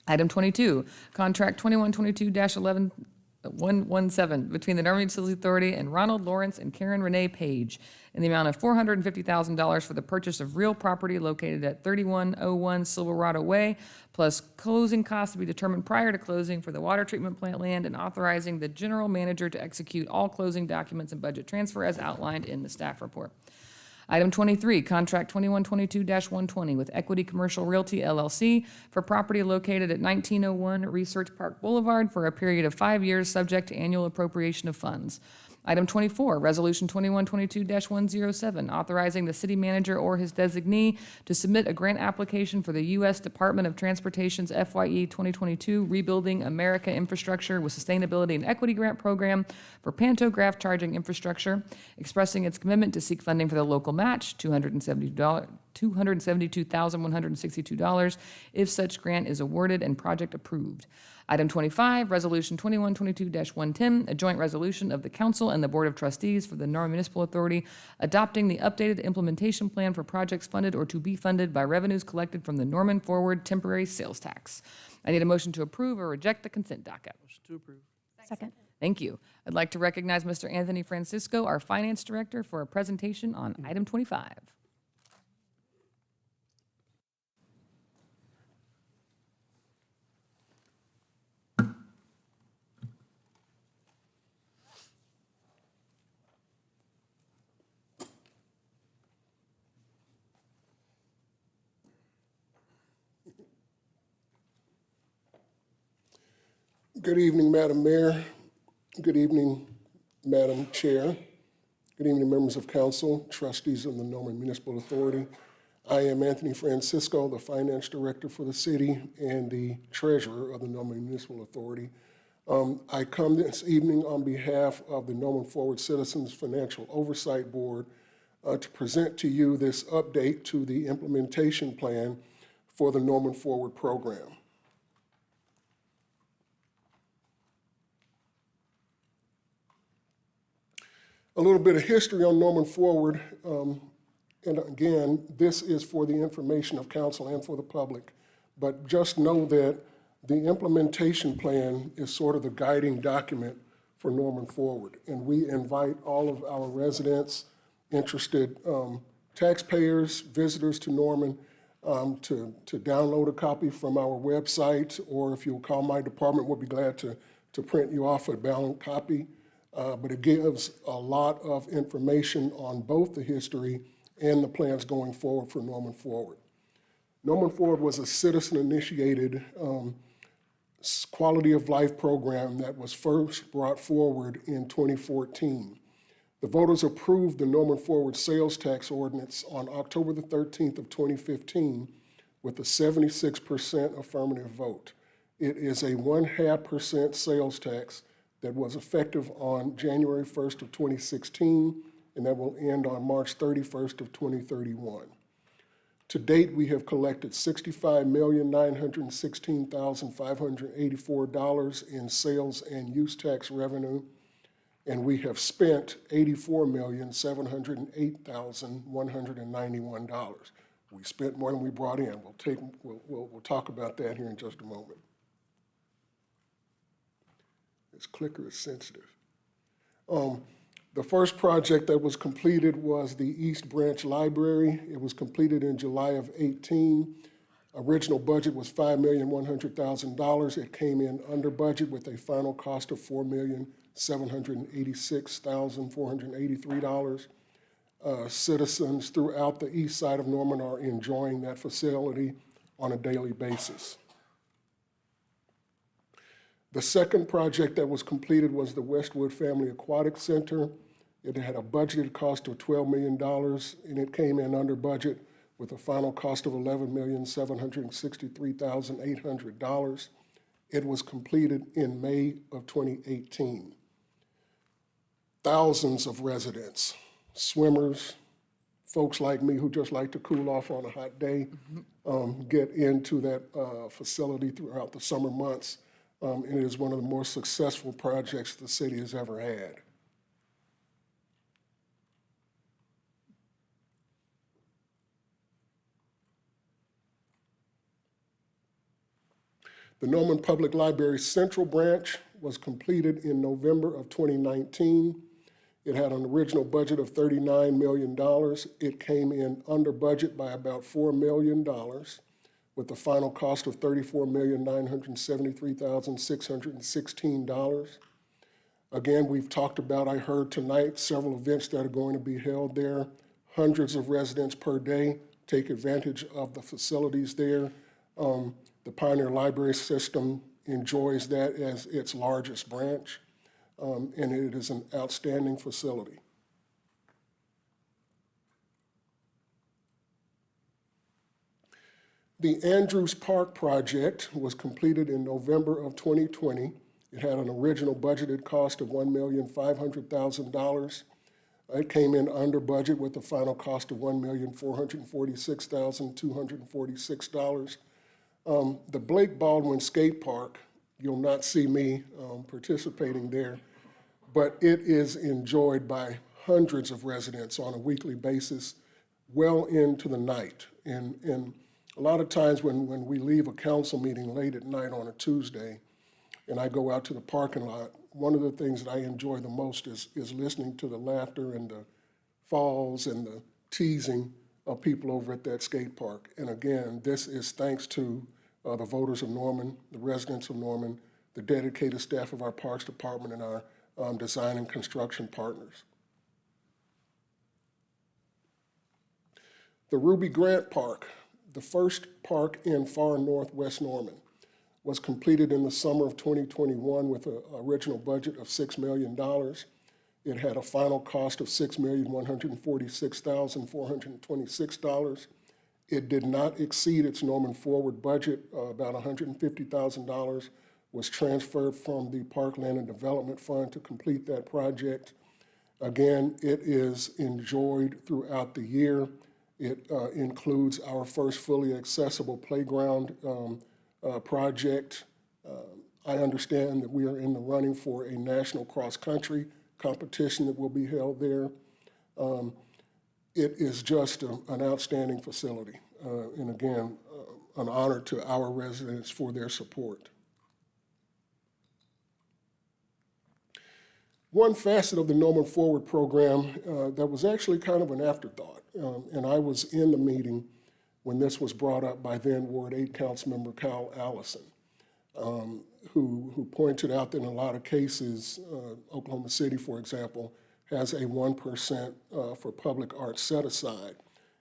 [SPEAKER 1] Item 22, contract 2122-117 between the Norman Utilities Authority and Ronald Lawrence and Karen Renee Page in the amount of $450,000 for the purchase of real property located at 3101 Silverado Way, plus closing costs to be determined prior to closing for the water treatment plant land, and authorizing the general manager to execute all closing documents and budget transfer as outlined in the staff report. Item 23, contract 2122-120 with Equity Commercial Realty LLC for property located at 1901 Research Park Boulevard for a period of 5 years, subject to annual appropriation of funds. Item 24, Resolution 2122-107, authorizing the city manager or his designee to submit a grant application for the U.S. Department of Transportation's FYE 2022 Rebuilding America Infrastructure with Sustainability and Equity Grant Program for pantograph charging infrastructure, expressing its commitment to seek funding for the local match, $272,162, if such grant is awarded and project approved. Item 25, Resolution 2122-110, a joint resolution of the Council and the Board of Trustees for the Norman Municipal Authority adopting the updated implementation plan for projects funded or to be funded by revenues collected from the Norman Forward Temporary Sales Tax. I need a motion to approve or reject the consent docket.
[SPEAKER 14] Motion to approve.
[SPEAKER 12] Second.
[SPEAKER 1] Thank you. I'd like to recognize Mr. Anthony Francisco, our Finance Director, for a presentation on item 25.
[SPEAKER 5] Good evening, Madam Mayor. Good evening, Madam Chair. Good evening, members of council, trustees of the Norman Municipal Authority. I am Anthony Francisco, the Finance Director for the city and the Treasurer of the Norman Municipal Authority. I come this evening on behalf of the Norman Forward Citizens Financial Oversight Board to present to you this update to the implementation plan for the Norman Forward program. A little bit of history on Norman Forward, and again, this is for the information of council and for the public. But just know that the implementation plan is sort of the guiding document for Norman Forward. And we invite all of our residents, interested taxpayers, visitors to Norman, to download a copy from our website, or if you'll call my department, we'll be glad to print you off a bound copy. But it gives a lot of information on both the history and the plans going forward for Norman Forward. Norman Forward was a citizen-initiated quality of life program that was first brought forward in 2014. The voters approved the Norman Forward sales tax ordinance on October the 13th of 2015 with a 76% affirmative vote. It is a 0.5% sales tax that was effective on January 1st of 2016, and that will end on March 31st of 2031. To date, we have collected $65,916,584 in sales and use tax revenue, and we have spent $84,708,191. We spent more than we brought in. We'll talk about that here in just a moment. This clicker is sensitive. The first project that was completed was the East Branch Library. It was completed in July of 18. Original budget was $5,100,000. It came in under budget with a final cost of $4,786,483. Citizens throughout the east side of Norman are enjoying that facility on a daily basis. The second project that was completed was the Westwood Family Aquatic Center. It had a budgeted cost of $12 million, and it came in under budget with a final cost of $11,763,800. It was completed in May of 2018. Thousands of residents, swimmers, folks like me who just like to cool off on a hot day, get into that facility throughout the summer months. And it is one of the more successful projects the city has ever had. The Norman Public Library Central Branch was completed in November of 2019. It had an original budget of $39 million. It came in under budget by about $4 million, with the final cost of $34,973,616. Again, we've talked about, I heard tonight, several events that are going to be held there. Hundreds of residents per day take advantage of the facilities there. The Pioneer Library System enjoys that as its largest branch, and it is an outstanding facility. The Andrews Park project was completed in November of 2020. It had an original budgeted cost of $1,500,000. It came in under budget with a final cost of $1,446,246. The Blake Baldwin Skate Park, you'll not see me participating there, but it is enjoyed by hundreds of residents on a weekly basis, well into the night. And a lot of times when we leave a council meeting late at night on a Tuesday and I go out to the parking lot, one of the things that I enjoy the most is listening to the laughter and the falls and the teasing of people over at that skate park. And again, this is thanks to the voters of Norman, the residents of Norman, the dedicated staff of our Parks Department, and our design and construction partners. The Ruby Grant Park, the first park in far northwest Norman, was completed in the summer of 2021 with an original budget of $6 million. It had a final cost of $6,146,426. It did not exceed its Norman Forward budget. About $150,000 was transferred from the Parkland and Development Fund to complete that project. Again, it is enjoyed throughout the year. It includes our first fully accessible playground project. I understand that we are in the running for a national cross-country competition that will be held there. It is just an outstanding facility. And again, an honor to our residents for their support. One facet of the Norman Forward program that was actually kind of an afterthought, and I was in the meeting when this was brought up by then Ward 8 Councilmember Kyle Allison, who pointed out that in a lot of cases, Oklahoma City, for example, has a 1% for public art set aside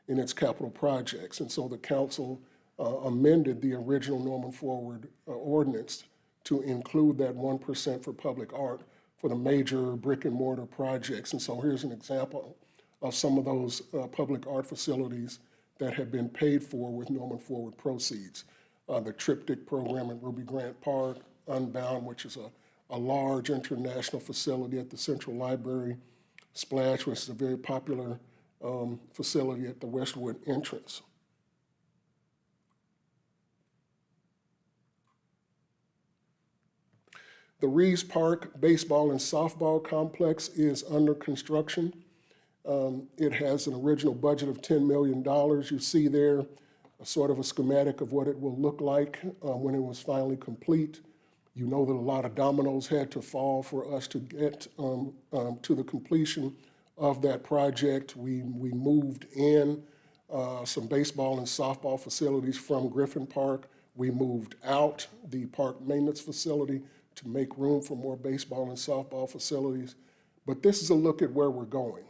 [SPEAKER 5] in its capital projects. And so the council amended the original Norman Forward ordinance to include that 1% for public art for the major brick and mortar projects. And so here's an example of some of those public art facilities that have been paid for with Norman Forward proceeds. The Triptych program at Ruby Grant Park, Unbound, which is a large international facility at the Central Library, Splash, which is a very popular facility at the Westwood entrance. The Reeves Park Baseball and Softball Complex is under construction. It has an original budget of $10 million. You see there a sort of a schematic of what it will look like when it was finally complete. You know that a lot of dominoes had to fall for us to get to the completion of that project. We moved in some baseball and softball facilities from Griffin Park. We moved out the park maintenance facility to make room for more baseball and softball facilities. But this is a look at where we're going.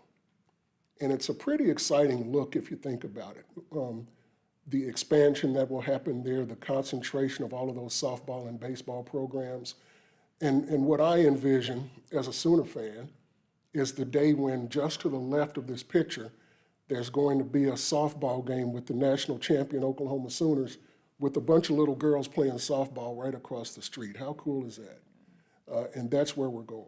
[SPEAKER 5] And it's a pretty exciting look if you think about it. The expansion that will happen there, the concentration of all of those softball and baseball programs. And what I envision as a Sooner fan is the day when just to the left of this picture, there's going to be a softball game with the national champion Oklahoma Sooners with a bunch of little girls playing softball right across the street. How cool is that? And that's where we're going.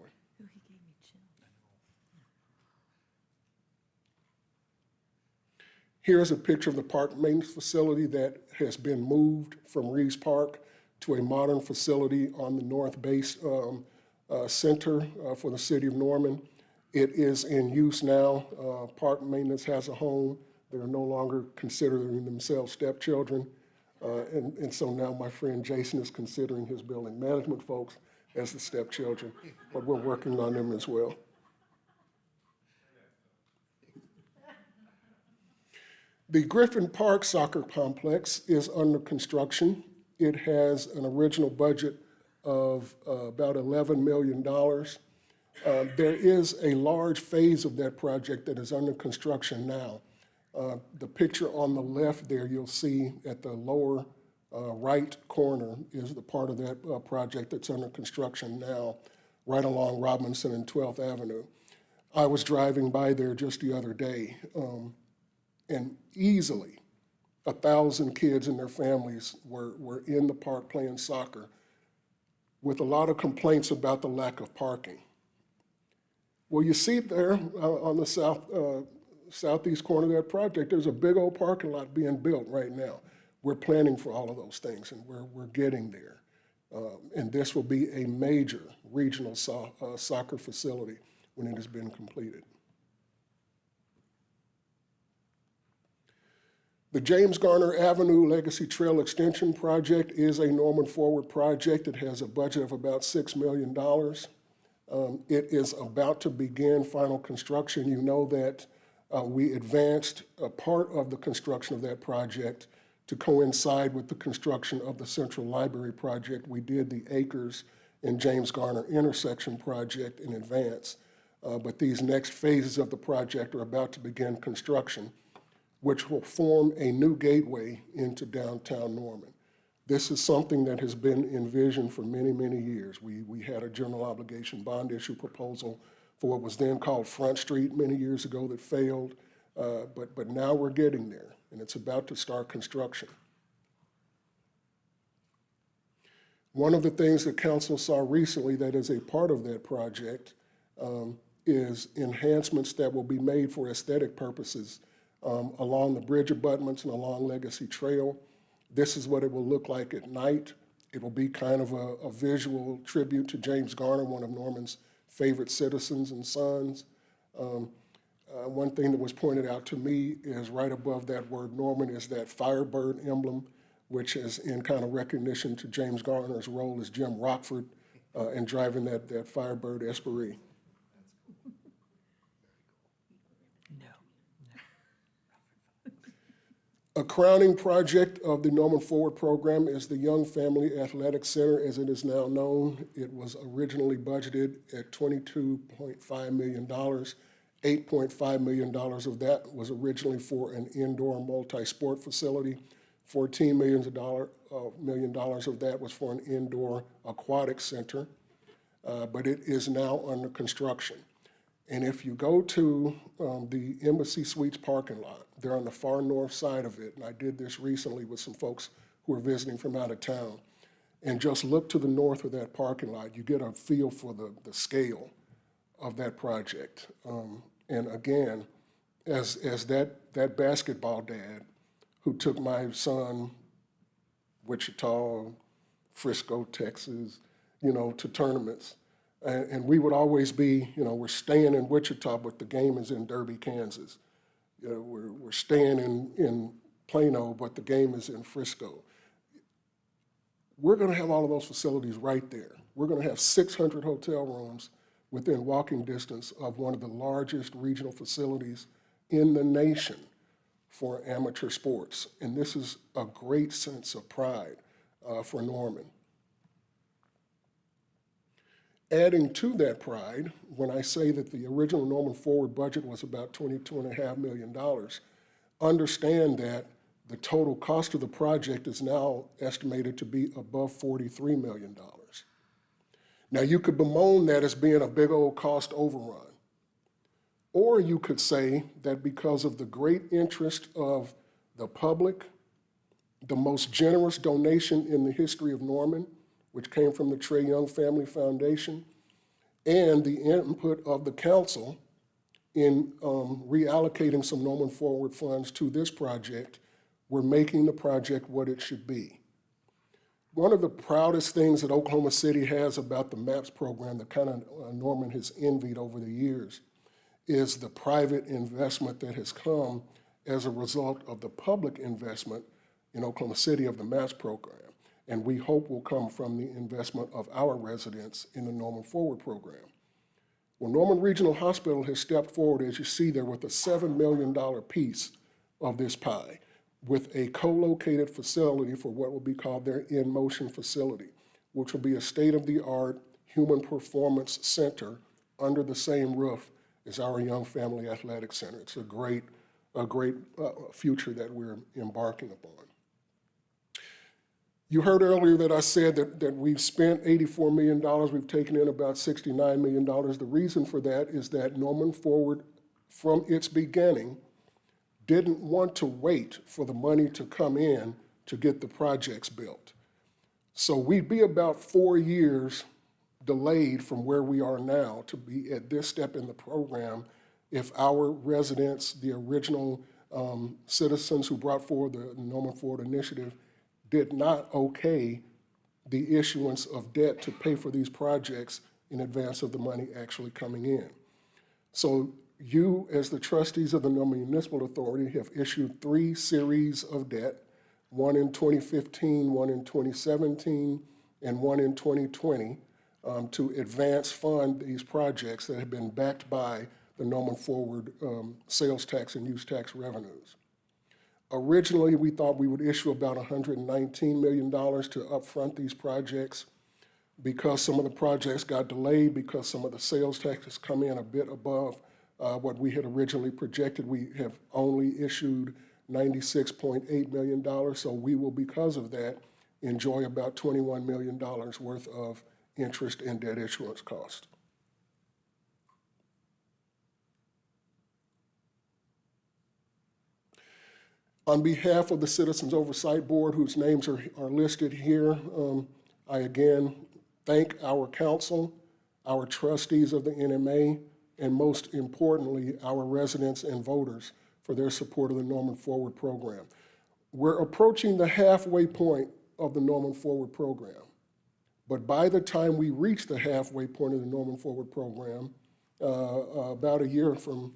[SPEAKER 5] Here's a picture of the park maintenance facility that has been moved from Reeves Park to a modern facility on the North Base Center for the city of Norman. It is in use now. Park maintenance has a home. They're no longer considering themselves stepchildren. And so now my friend Jason is considering his building management folks as the stepchildren, but we're working on them as well. The Griffin Park Soccer Complex is under construction. It has an original budget of about $11 million. There is a large phase of that project that is under construction now. The picture on the left there, you'll see at the lower right corner is the part of that project that's under construction now, right along Robinson and 12th Avenue. I was driving by there just the other day, and easily 1,000 kids and their families were in the park playing soccer with a lot of complaints about the lack of parking. Well, you see there on the southeast corner of that project, there's a big old parking lot being built right now. We're planning for all of those things, and we're getting there. And this will be a major regional soccer facility when it has been completed. The James Garner Avenue Legacy Trail Extension Project is a Norman Forward project. It has a budget of about $6 million. It is about to begin final construction. You know that we advanced a part of the construction of that project to coincide with the construction of the Central Library project. We did the Acres and James Garner intersection project in advance, but these next phases of the project are about to begin construction, which will form a new gateway into downtown Norman. This is something that has been envisioned for many, many years. We had a general obligation bond issue proposal for what was then called Front Street many years ago that failed, but now we're getting there, and it's about to start construction. One of the things that council saw recently that is a part of that project is enhancements that will be made for aesthetic purposes along the bridge abutments and along Legacy Trail. This is what it will look like at night. It will be kind of a visual tribute to James Garner, one of Norman's favorite citizens and sons. One thing that was pointed out to me is right above that word Norman is that Firebird emblem, which is in kind of recognition to James Garner's role as Jim Rockford in driving that Firebird Esprit. A crowning project of the Norman Forward program is the Young Family Athletic Center, as it is now known. It was originally budgeted at $22.5 million. $8.5 million of that was originally for an indoor multi-sport facility. $14 million of that was for an indoor aquatic center, but it is now under construction. And if you go to the Embassy Suites parking lot, they're on the far north side of it, and I did this recently with some folks who were visiting from out of town, and just look to the north of that parking lot, you get a feel for the scale of that project. And again, as that basketball dad who took my son, Wichita, Frisco, Texas, to tournaments, and we would always be, we're staying in Wichita, but the game is in Derby, Kansas. We're staying in Plano, but the game is in Frisco. We're going to have all of those facilities right there. We're going to have 600 hotel rooms within walking distance of one of the largest regional facilities in the nation for amateur sports. And this is a great sense of pride for Norman. Adding to that pride, when I say that the original Norman Forward budget was about $22.5 million, understand that the total cost of the project is now estimated to be above $43 million. Now, you could bemoan that as being a big old cost overrun. Or you could say that because of the great interest of the public, the most generous donation in the history of Norman, which came from the Trey Young Family Foundation, and the input of the council in reallocating some Norman Forward funds to this project, we're making the project what it should be. One of the proudest things that Oklahoma City has about the MAPS program that kind of Norman has envied over the years is the private investment that has come as a result of the public investment in Oklahoma City of the MAPS program. And we hope will come from the investment of our residents in the Norman Forward program. Well, Norman Regional Hospital has stepped forward, as you see there, with a $7 million piece of this pie, with a co-located facility for what will be called their in-motion facility, which will be a state-of-the-art human performance center under the same roof as our Young Family Athletic Center. It's a great future that we're embarking upon. You heard earlier that I said that we've spent $84 million, we've taken in about $69 million. The reason for that is that Norman Forward, from its beginning, didn't want to wait for the money to come in to get the projects built. So we'd be about 4 years delayed from where we are now to be at this step in the program if our residents, the original citizens who brought forward the Norman Forward Initiative, did not okay the issuance of debt to pay for these projects in advance of the money actually coming in. So you, as the trustees of the Norman Municipal Authority, have issued 3 series of debt, one in 2015, one in 2017, and one in 2020, to advance fund these projects that have been backed by the Norman Forward sales tax and use tax revenues. Originally, we thought we would issue about $119 million to upfront these projects. Because some of the projects got delayed, because some of the sales taxes come in a bit above what we had originally projected, we have only issued $96.8 million. So we will, because of that, enjoy about $21 million worth of interest and debt issuance cost. On behalf of the Citizens Oversight Board, whose names are listed here, I again thank our council, our trustees of the NMA, and most importantly, our residents and voters for their support of the Norman Forward program. We're approaching the halfway point of the Norman Forward program, but by the time we reach the halfway point of the Norman Forward program, about a year from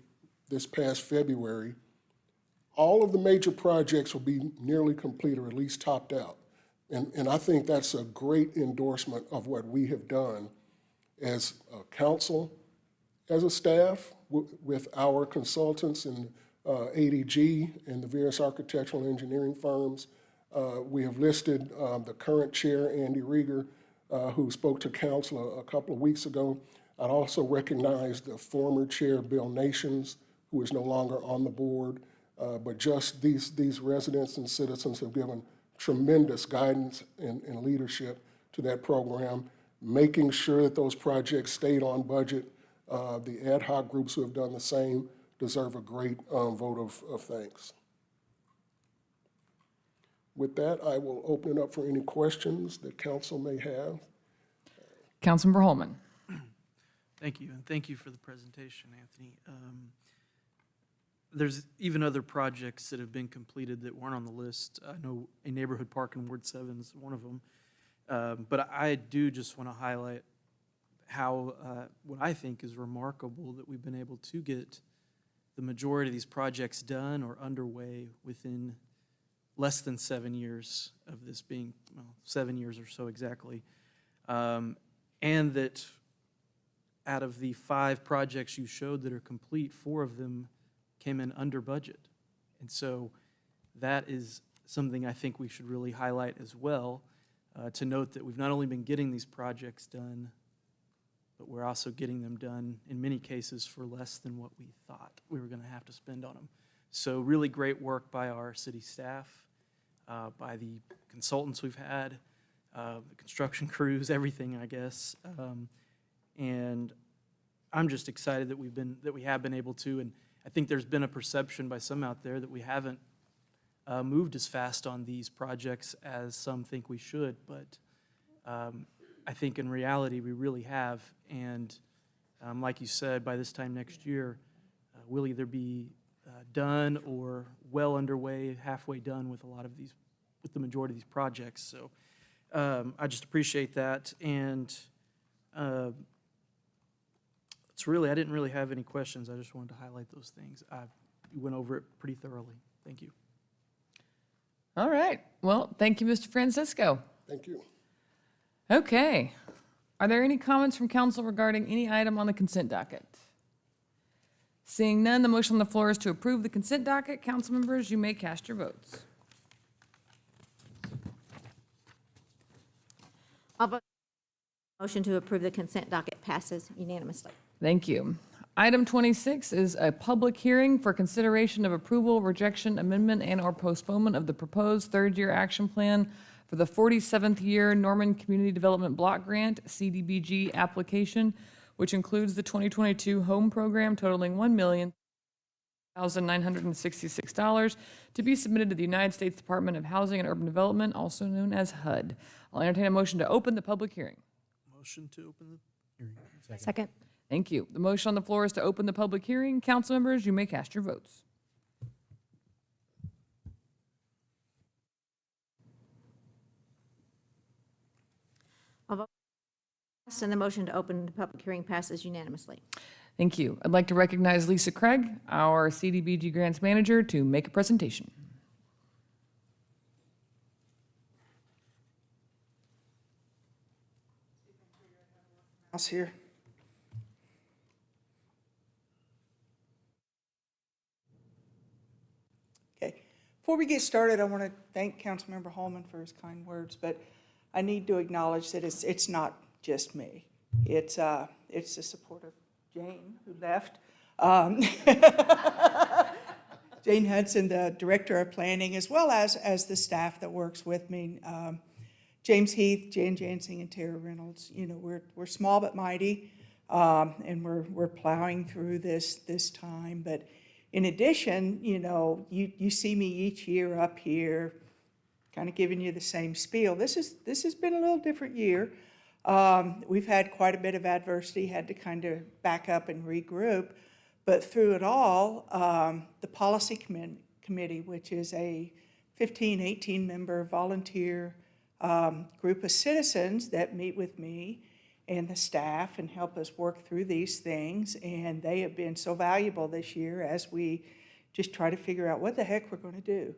[SPEAKER 5] this past February, all of the major projects will be nearly complete or at least topped out. And I think that's a great endorsement of what we have done as a council, as a staff, with our consultants and ADG and the various architectural and engineering firms. We have listed the current chair, Andy Rieger, who spoke to council a couple of weeks ago. I'd also recognize the former chair, Bill Nations, who is no longer on the board. But just these residents and citizens have given tremendous guidance and leadership to that program, making sure that those projects stayed on budget. The ad hoc groups who have done the same deserve a great vote of thanks. With that, I will open it up for any questions that council may have.
[SPEAKER 1] Councilmember Holman.
[SPEAKER 14] Thank you, and thank you for the presentation, Anthony. There's even other projects that have been completed that weren't on the list. I know a neighborhood park in Ward 7 is one of them. But I do just want to highlight how, what I think is remarkable, that we've been able to get the majority of these projects done or underway within less than 7 years of this being, well, 7 years or so exactly. And that out of the 5 projects you showed that are complete, 4 of them came in under budget. And so that is something I think we should really highlight as well, to note that we've not only been getting these projects done, but we're also getting them done in many cases for less than what we thought we were going to have to spend on them. So really great work by our city staff, by the consultants we've had, the construction crews, everything, I guess. And I'm just excited that we have been able to, and I think there's been a perception by some out there that we haven't moved as fast on these projects as some think we should, but I think in reality we really have. And like you said, by this time next year, we'll either be done or well underway, halfway done with a lot of these, with the majority of these projects. So I just appreciate that. And it's really, I didn't really have any questions. I just wanted to highlight those things. You went over it pretty thoroughly. Thank you.
[SPEAKER 1] All right. Well, thank you, Mr. Francisco.
[SPEAKER 5] Thank you.
[SPEAKER 1] Okay. Are there any comments from council regarding any item on the consent docket? Seeing none, the motion on the floor is to approve the consent docket. Council members, you may cast your votes.
[SPEAKER 3] I'll vote. Motion to approve the consent docket passes unanimously.
[SPEAKER 1] Thank you. Item 26 is a public hearing for consideration of approval, rejection, amendment, and/or postponement of the proposed third-year action plan for the 47th year Norman Community Development Block Grant, CDBG application, which includes the 2022 home program totaling $1,000,966 to be submitted to the United States Department of Housing and Urban Development, also known as HUD. I'll entertain a motion to open the public hearing.
[SPEAKER 14] Motion to open the hearing.
[SPEAKER 10] Second.
[SPEAKER 1] Thank you. The motion on the floor is to open the public hearing. Council members, you may cast your votes.
[SPEAKER 3] I'll vote. And the motion to open the public hearing passes unanimously.
[SPEAKER 1] Thank you. I'd like to recognize Lisa Craig, our CDBG Grants Manager, to make a presentation.
[SPEAKER 4] Mouse here. Okay. Before we get started, I want to thank Councilmember Holman for his kind words, but I need to acknowledge that it's not just me. It's the support of Jane, who left. Jane Hudson, the Director of Planning, as well as the staff that works with me. James Heath, Jan Jansing, and Tara Reynolds. You know, we're small but mighty, and we're plowing through this time. But in addition, you know, you see me each year up here, kind of giving you the same spiel. This has been a little different year. We've had quite a bit of adversity, had to kind of back up and regroup. But through it all, the Policy Committee, which is a 15, 18-member volunteer group of citizens that meet with me and the staff and help us work through these things. And they have been so valuable this year as we, just try to figure out what the heck we're going to do.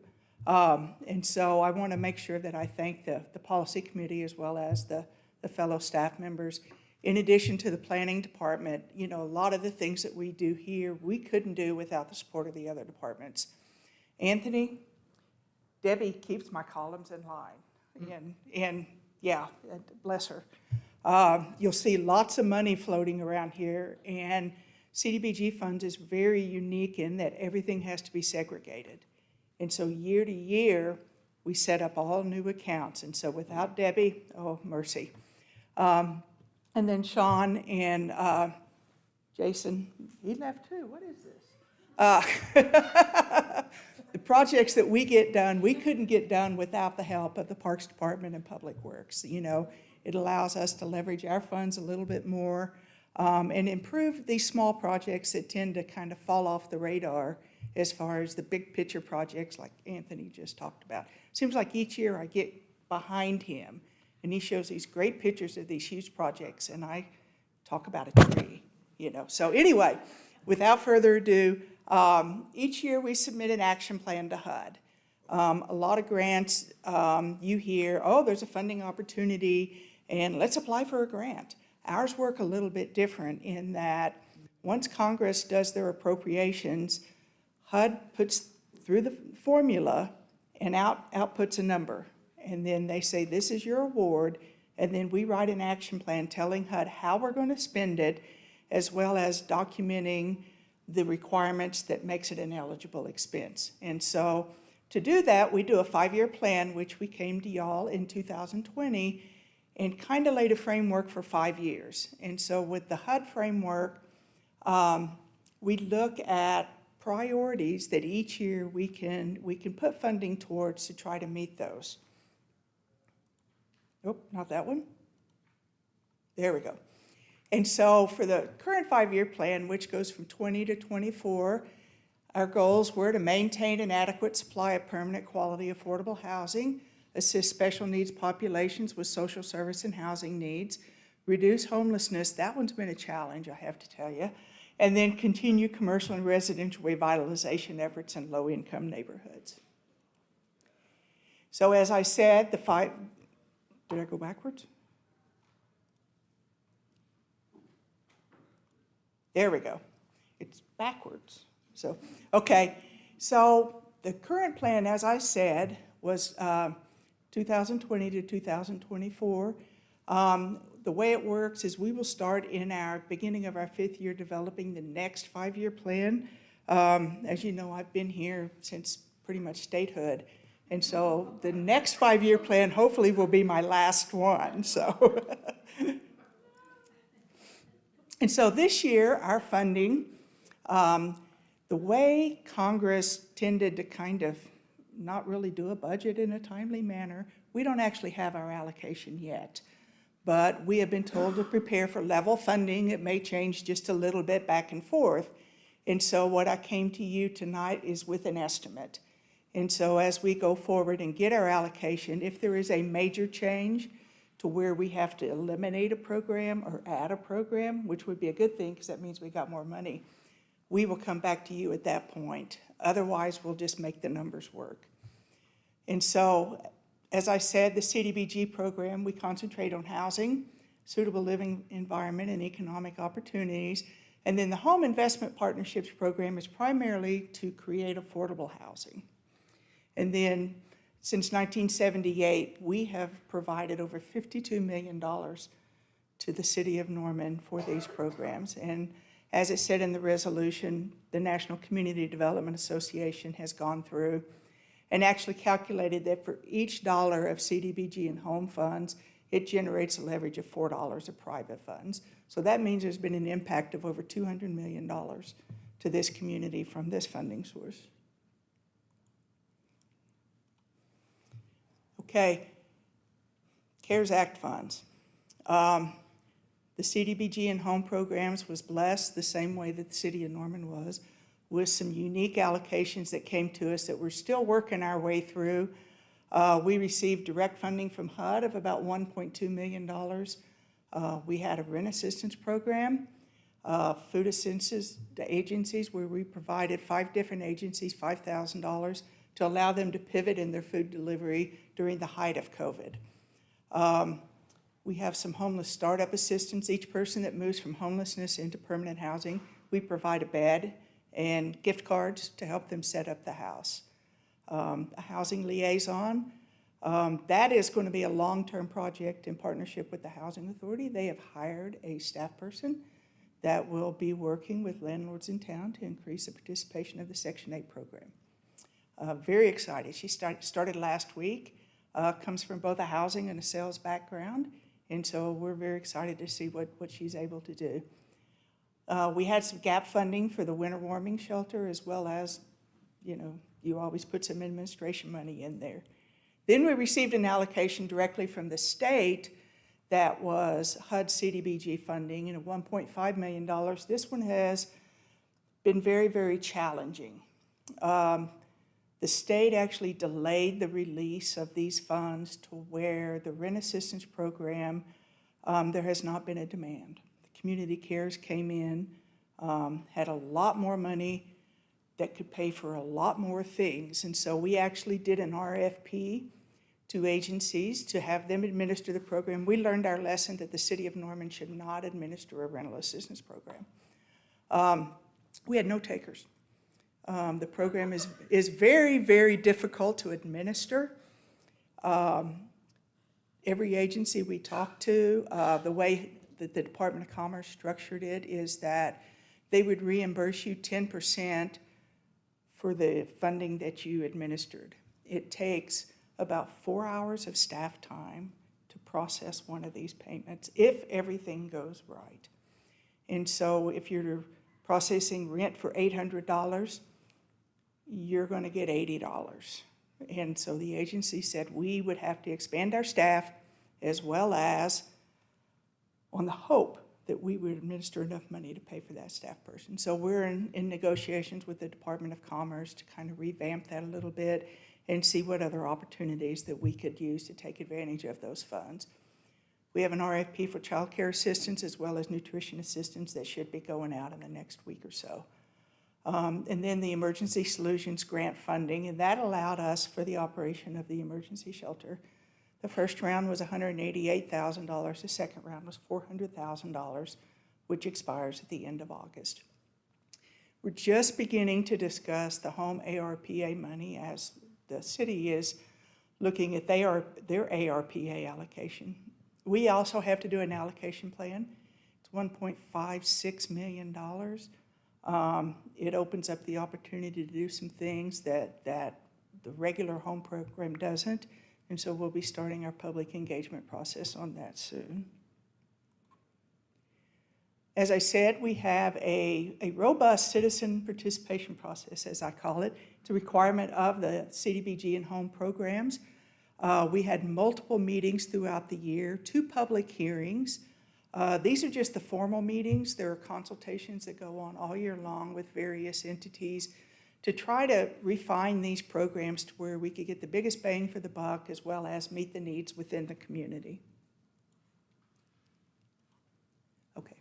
[SPEAKER 4] And so I want to make sure that I thank the policy committee as well as the fellow staff members. In addition to the planning department, you know, a lot of the things that we do here, we couldn't do without the support of the other departments. Anthony, Debbie keeps my columns in line, and yeah, bless her. You'll see lots of money floating around here, and CDBG funds is very unique in that everything has to be segregated. And so year to year, we set up all new accounts, and so without Debbie, oh, mercy. And then Sean and Jason, he left too, what is this? The projects that we get done, we couldn't get done without the help of the Parks Department and Public Works. You know, it allows us to leverage our funds a little bit more and improve these small projects that tend to kind of fall off the radar as far as the big picture projects like Anthony just talked about. Seems like each year I get behind him and he shows these great pictures of these huge projects and I talk about a tree, you know. So anyway, without further ado, each year we submit an action plan to HUD. A lot of grants, you hear, oh, there's a funding opportunity and let's apply for a grant. Ours work a little bit different in that once Congress does their appropriations, HUD puts through the formula and outputs a number. And then they say, this is your award. And then we write an action plan telling HUD how we're going to spend it, as well as documenting the requirements that makes it an eligible expense. And so to do that, we do a 5-year plan, which we came to y'all in 2020, and kind of laid a framework for 5 years. And so with the HUD framework, we look at priorities that each year we can put funding towards to try to meet those. Nope, not that one. There we go. And so for the current 5-year plan, which goes from 20 to 24, our goals were to maintain an adequate supply of permanent quality affordable housing, assist special needs populations with social service and housing needs, reduce homelessness, that one's been a challenge, I have to tell you, and then continue commercial and residential revitalization efforts in low-income neighborhoods. So as I said, did I go backwards? There we go. It's backwards. So, okay. So the current plan, as I said, was 2020 to 2024. The way it works is we will start in our beginning of our 5th year developing the next 5-year plan. As you know, I've been here since pretty much statehood. And so the next 5-year plan hopefully will be my last one. So, and so this year, our funding, the way Congress tended to kind of not really do a budget in a timely manner, we don't actually have our allocation yet. But we have been told to prepare for level funding. It may change just a little bit back and forth. And so what I came to you tonight is with an estimate. And so as we go forward and get our allocation, if there is a major change to where we have to eliminate a program or add a program, which would be a good thing because that means we got more money, we will come back to you at that point. Otherwise, we'll just make the numbers work. And so, as I said, the CDBG program, we concentrate on housing, suitable living environment, and economic opportunities. And then the Home Investment Partnerships program is primarily to create affordable housing. And then since 1978, we have provided over $52 million to the city of Norman for these programs. And as it said in the resolution, the National Community Development Association has gone through and actually calculated that for each dollar of CDBG and home funds, it generates a leverage of $4 of private funds. So that means there's been an impact of over $200 million to this community from this funding source. Okay, CARES Act funds. The CDBG and home programs was blessed the same way that the city of Norman was, with some unique allocations that came to us that we're still working our way through. We received direct funding from HUD of about $1.2 million. We had a rent assistance program. food assistance to agencies, where we provided 5 different agencies $5,000 to allow them to pivot in their food delivery during the height of COVID. We have some homeless startup assistance. Each person that moves from homelessness into permanent housing, we provide a bed and gift cards to help them set up the house. A housing liaison, that is going to be a long-term project in partnership with the Housing Authority. They have hired a staff person that will be working with landlords in town to increase the participation of the Section 8 program. Very excited. She started last week, comes from both a housing and a sales background, and so we're very excited to see what she's able to do. We had some gap funding for the winter warming shelter, as well as, you always put some administration money in there. Then we received an allocation directly from the state that was HUD CDBG funding, and $1.5 million. This one has been very, very challenging. The state actually delayed the release of these funds to where the rent assistance program, there has not been a demand. The Community Cares came in, had a lot more money that could pay for a lot more things. And so we actually did an RFP to agencies to have them administer the program. We learned our lesson that the city of Norman should not administer a rental assistance program. We had no takers. The program is very, very difficult to administer. Every agency we talked to, the way that the Department of Commerce structured it is that they would reimburse you 10% for the funding that you administered. It takes about 4 hours of staff time to process one of these payments if everything goes right. And so if you're processing rent for $800, you're going to get $80. And so the agency said we would have to expand our staff, as well as on the hope that we would administer enough money to pay for that staff person. So we're in negotiations with the Department of Commerce to kind of revamp that a little bit and see what other opportunities that we could use to take advantage of those funds. We have an RFP for child care assistance as well as nutrition assistance that should be going out in the next week or so. And then the Emergency Solutions Grant funding, and that allowed us for the operation of the emergency shelter. The first round was $188,000. The second round was $400,000, which expires at the end of August. We're just beginning to discuss the home ARPA money as the city is looking at their ARPA allocation. We also have to do an allocation plan. It's $1.56 million. It opens up the opportunity to do some things that the regular home program doesn't, and so we'll be starting our public engagement process on that soon. As I said, we have a robust citizen participation process, as I call it. It's a requirement of the CDBG and home programs. We had multiple meetings throughout the year, 2 public hearings. These are just the formal meetings. There are consultations that go on all year long with various entities to try to refine these programs to where we could get the biggest bang for the buck as well as meet the needs within the community. Okay,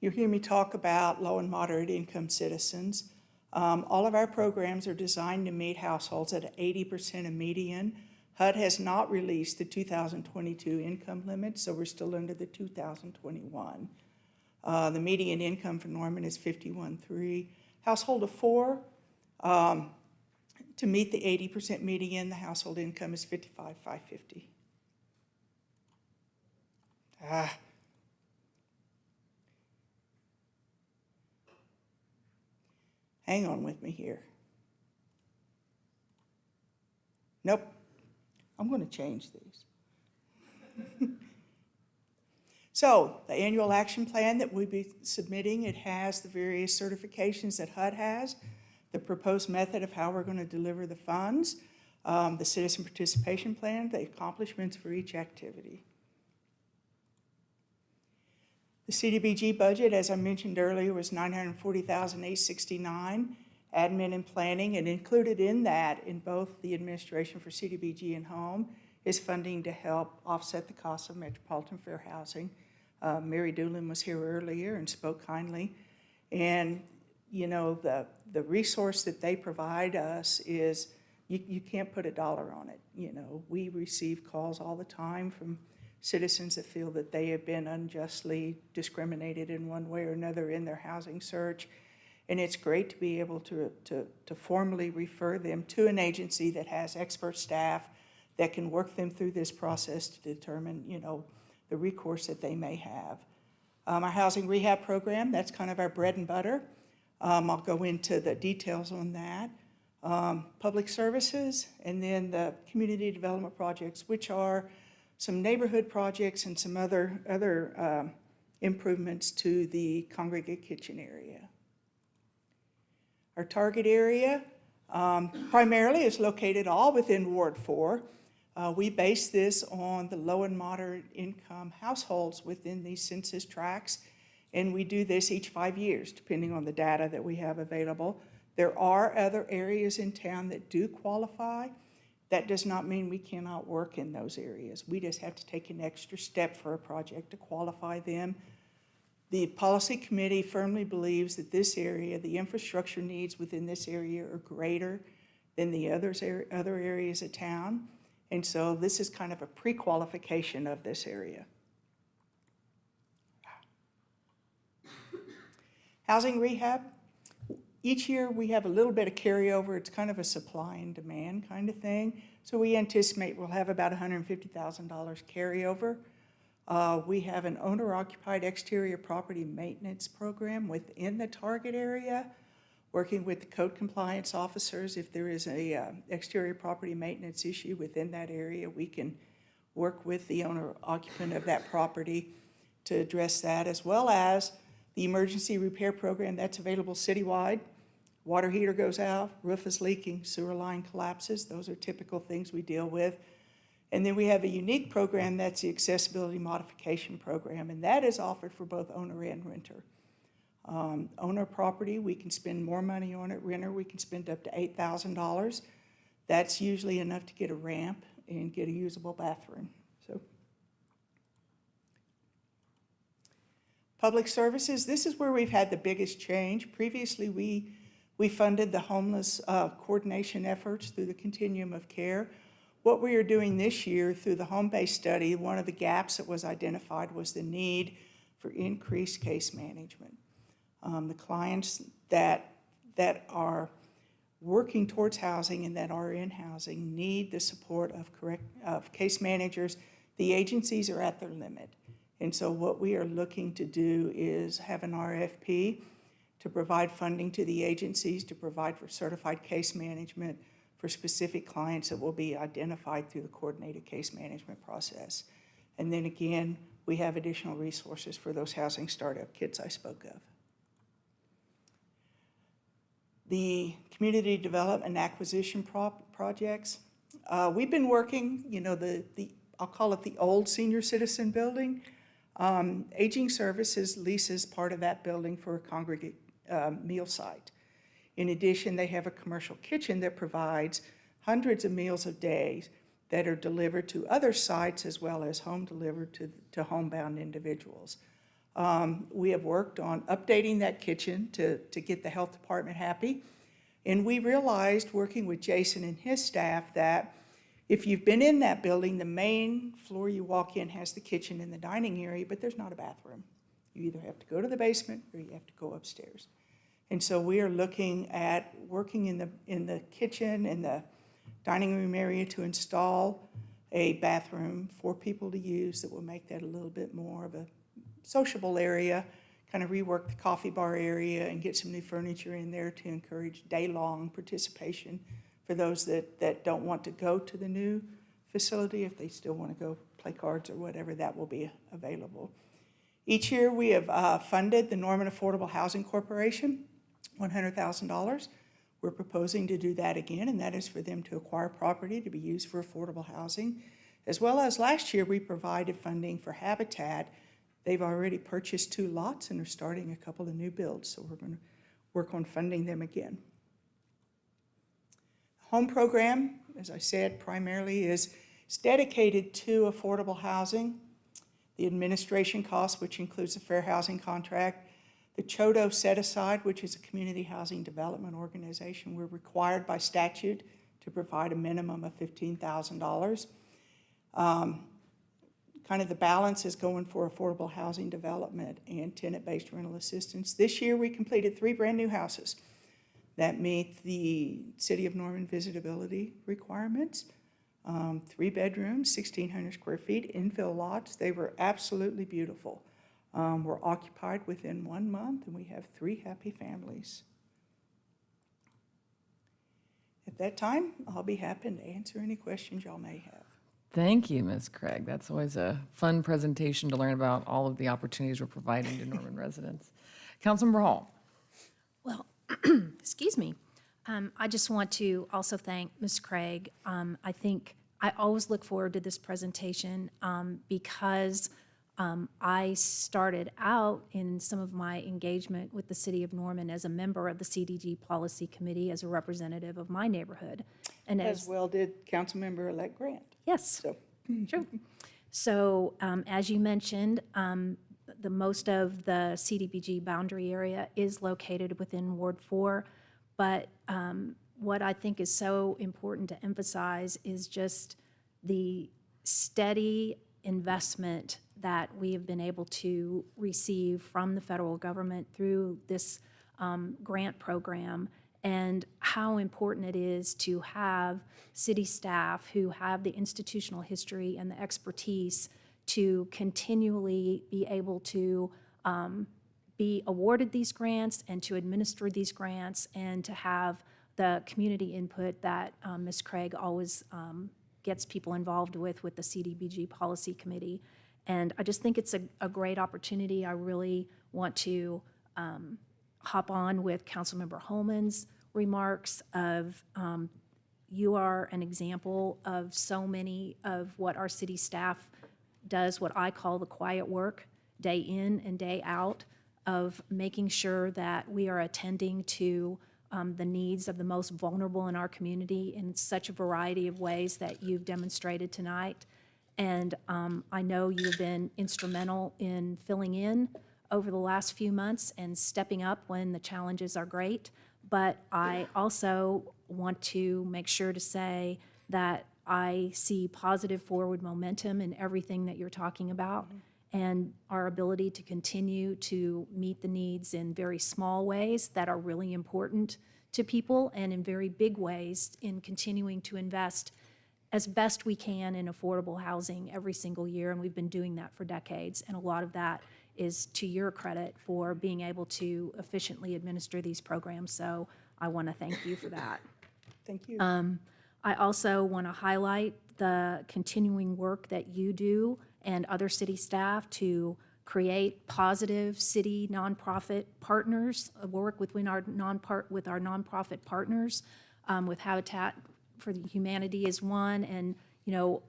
[SPEAKER 4] you'll hear me talk about low and moderate income citizens. All of our programs are designed to meet households at 80% of median. HUD has not released the 2022 income limit, so we're still under the 2021. The median income for Norman is $51,300. Household of 4, to meet the 80% median, the household income is $55,550. Hang on with me here. Nope. I'm going to change these. So the annual action plan that we'll be submitting, it has the various certifications that HUD has, the proposed method of how we're going to deliver the funds, the citizen participation plan, the accomplishments for each activity. The CDBG budget, as I mentioned earlier, was $940,869. Admin and planning, and included in that, in both the administration for CDBG and home, is funding to help offset the cost of metropolitan fair housing. Mary Doolin was here earlier and spoke kindly. And, you know, the resource that they provide us is, you can't put a dollar on it. You know, we receive calls all the time from citizens that feel that they have been unjustly discriminated in one way or another in their housing search. And it's great to be able to formally refer them to an agency that has expert staff that can work them through this process to determine, you know, the recourse that they may have. Our housing rehab program, that's kind of our bread and butter. I'll go into the details on that. Public services, and then the community development projects, which are some neighborhood projects and some other improvements to the congregate kitchen area. Our target area primarily is located all within Ward 4. We base this on the low and moderate income households within these census tracts, and we do this each 5 years, depending on the data that we have available. There are other areas in town that do qualify. That does not mean we cannot work in those areas. We just have to take an extra step for a project to qualify them. The policy committee firmly believes that this area, the infrastructure needs within this area are greater than the other areas of town. And so this is kind of a pre-qualification of this area. Housing rehab. Each year we have a little bit of carryover. It's kind of a supply and demand kind of thing. So we anticipate we'll have about $150,000 carryover. We have an owner-occupied exterior property maintenance program within the target area, working with the code compliance officers. If there is a exterior property maintenance issue within that area, we can work with the owner-occupant of that property to address that, as well as the emergency repair program that's available citywide. Water heater goes out, roof is leaking, sewer line collapses. Those are typical things we deal with. And then we have a unique program that's the accessibility modification program, and that is offered for both owner and renter. Owner property, we can spend more money on it. Renter, we can spend up to $8,000. That's usually enough to get a ramp and get a usable bathroom. So, public services, this is where we've had the biggest change. Previously, we funded the homeless coordination efforts through the continuum of care. What we are doing this year through the home-based study, one of the gaps that was identified was the need for increased case management. The clients that are working towards housing and that are in housing need the support of case managers. The agencies are at their limit. And so what we are looking to do is have an RFP to provide funding to the agencies to provide for certified case management for specific clients that will be identified through the coordinated case management process. And then again, we have additional resources for those housing startup kits I spoke of. The community development and acquisition projects. We've been working, you know, I'll call it the old senior citizen building. Aging Services leases part of that building for a congregate meal site. In addition, they have a commercial kitchen that provides hundreds of meals a day that are delivered to other sites as well as home delivered to homebound individuals. We have worked on updating that kitchen to get the health department happy. And we realized, working with Jason and his staff, that if you've been in that building, the main floor you walk in has the kitchen and the dining area, but there's not a bathroom. You either have to go to the basement or you have to go upstairs. And so we are looking at working in the kitchen and the dining room area to install a bathroom for people to use that will make that a little bit more of a sociable area, kind of rework the coffee bar area and get some new furniture in there to encourage day-long participation for those that don't want to go to the new facility. If they still want to go play cards or whatever, that will be available. Each year we have funded the Norman Affordable Housing Corporation, $100,000. We're proposing to do that again, and that is for them to acquire property to be used for affordable housing. As well as last year, we provided funding for Habitat. They've already purchased 2 lots and are starting a couple of new builds, so we're going to work on funding them again. The home program, as I said, primarily is dedicated to affordable housing. the administration costs, which includes the fair housing contract, the CHODO set-aside, which is a community housing development organization. We're required by statute to provide a minimum of $15,000. Kind of the balance is going for affordable housing development and tenant-based rental assistance. This year, we completed 3 brand-new houses that meet the City of Norman visitability requirements. 3 bedrooms, 1,600 square feet, infill lots. They were absolutely beautiful. Were occupied within 1 month, and we have 3 happy families. At that time, I'll be happy to answer any questions y'all may have.
[SPEAKER 1] Thank you, Ms. Craig. That's always a fun presentation to learn about all of the opportunities we're providing to Norman residents. Councilmember Hall.
[SPEAKER 12] Well, excuse me. I just want to also thank Ms. Craig. I think I always look forward to this presentation because I started out in some of my engagement with the City of Norman as a member of the CDG Policy Committee as a representative of my neighborhood. And
[SPEAKER 4] As well did Councilmember-elect Grant.
[SPEAKER 12] Yes,
[SPEAKER 4] So,
[SPEAKER 12] true. So as you mentioned, the most of the CDBG boundary area is located within Ward 4. But what I think is so important to emphasize is just the steady investment that we have been able to receive from the federal government through this grant program, and how important it is to have city staff who have the institutional history and the expertise to continually be able to be awarded these grants and to administer these grants and to have the community input that Ms. Craig always gets people involved with the CDBG Policy Committee. And I just think it's a great opportunity. I really want to hop on with Councilmember Holman's remarks of you are an example of so many of what our city staff does, what I call the quiet work, day in and day out, of making sure that we are attending to the needs of the most vulnerable in our community in such a variety of ways that you've demonstrated tonight. And I know you've been instrumental in filling in over the last few months and stepping up when the challenges are great. But I also want to make sure to say that I see positive forward momentum in everything that you're talking about, and our ability to continue to meet the needs in very small ways that are really important to people, and in very big ways in continuing to invest as best we can in affordable housing every single year, and we've been doing that for decades. And a lot of that is to your credit for being able to efficiently administer these programs, so I want to thank you for that.
[SPEAKER 4] thank you.
[SPEAKER 12] I also want to highlight the continuing work that you do and other city staff to create positive city nonprofit partners, work within our nonprofit partners, with Habitat for Humanity is one, and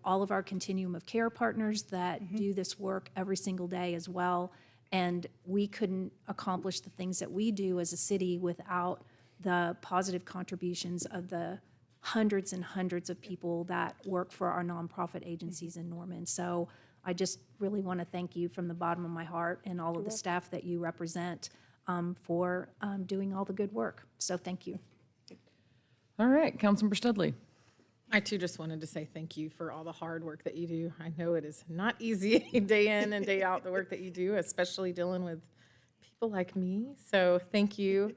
[SPEAKER 12] all of our continuum of care partners that do this work every single day as well. And we couldn't accomplish the things that we do as a city without the positive contributions of the hundreds and hundreds of people that work for our nonprofit agencies in Norman. So I just really want to thank you from the bottom of my heart and all of the staff that you represent for doing all the good work. So thank you.
[SPEAKER 1] All right, Councilmember Studley.
[SPEAKER 2] I too just wanted to say thank you for all the hard work that you do. I know it is not easy day in and day out, the work that you do, especially dealing with people like me. So thank you.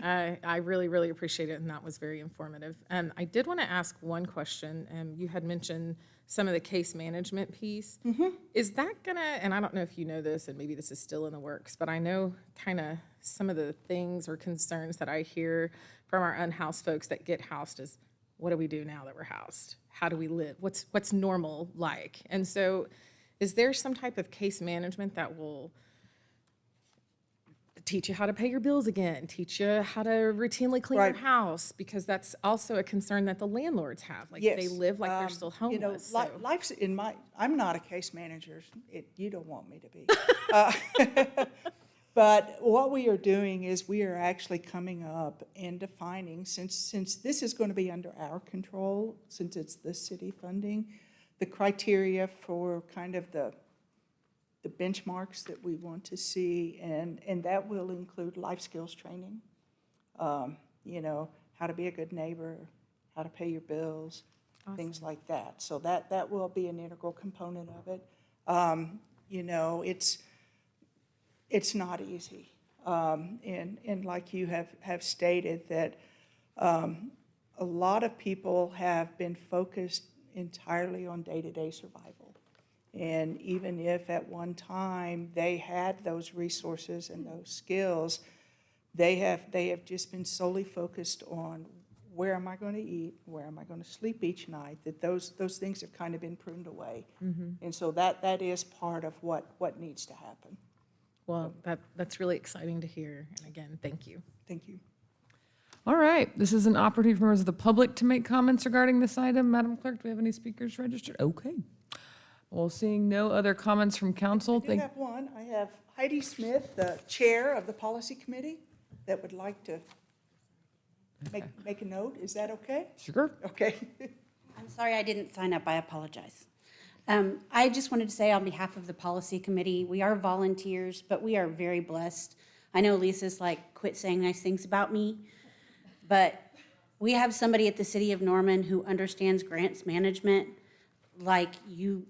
[SPEAKER 2] I really, really appreciate it, and that was very informative. I did want to ask one question. You had mentioned some of the case management piece. Is that gonna, and I don't know if you know this, and maybe this is still in the works, but I know kind of some of the things or concerns that I hear from our unhoused folks that get housed is, what do we do now that we're housed? How do we live? What's normal like? And so is there some type of case management that will teach you how to pay your bills again, teach you how to routinely clean
[SPEAKER 4] Right.
[SPEAKER 2] your house? Because that's also a concern that the landlords have. Like,
[SPEAKER 4] Yes.
[SPEAKER 2] they live like they're still homeless. So.
[SPEAKER 4] Life's I'm not a case manager. You don't want me to be. But what we are doing is we are actually coming up and defining, since this is going to be under our control, since it's the city funding, the criteria for kind of the the benchmarks that we want to see, and that will include life skills training. You know, how to be a good neighbor, how to pay your bills, things like that. So that will be an integral component of it. You know, it's not easy. And like you have stated, that a lot of people have been focused entirely on day-to-day survival. And even if at one time they had those resources and those skills, they have just been solely focused on where am I going to eat, where am I going to sleep each night, that those things have kind of been pruned away. And so that is part of what needs to happen.
[SPEAKER 2] Well, that's really exciting to hear. And again, thank you.
[SPEAKER 4] Thank you.
[SPEAKER 1] All right, this is an opportunity for members of the public to make comments regarding this item. Madam Clerk, do we have any speakers registered? Okay. Well, seeing no other comments from council,
[SPEAKER 4] I do have one. I have Heidi Smith, the chair of the policy committee, that would like to make a note. Is that okay?
[SPEAKER 1] Sure.
[SPEAKER 4] Okay.
[SPEAKER 15] I'm sorry I didn't sign up. I apologize. I just wanted to say on behalf of the policy committee, we are volunteers, but we are very blessed. I know Lisa's like, quit saying nice things about me, but we have somebody at the City of Norman who understands grants management like you.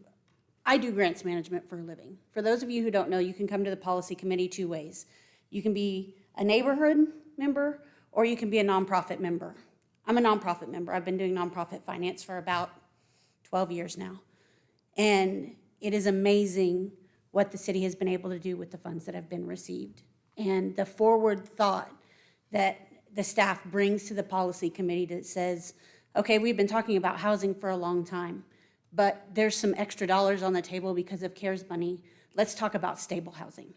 [SPEAKER 15] I do grants management for a living. For those of you who don't know, you can come to the policy committee two ways. You can be a neighborhood member, or you can be a nonprofit member. I'm a nonprofit member. I've been doing nonprofit finance for about 12 years now. And it is amazing what the city has been able to do with the funds that have been received. And the forward thought that the staff brings to the policy committee that says, okay, we've been talking about housing for a long time, but there's some extra dollars on the table because of CARES money. Let's talk about stable housing.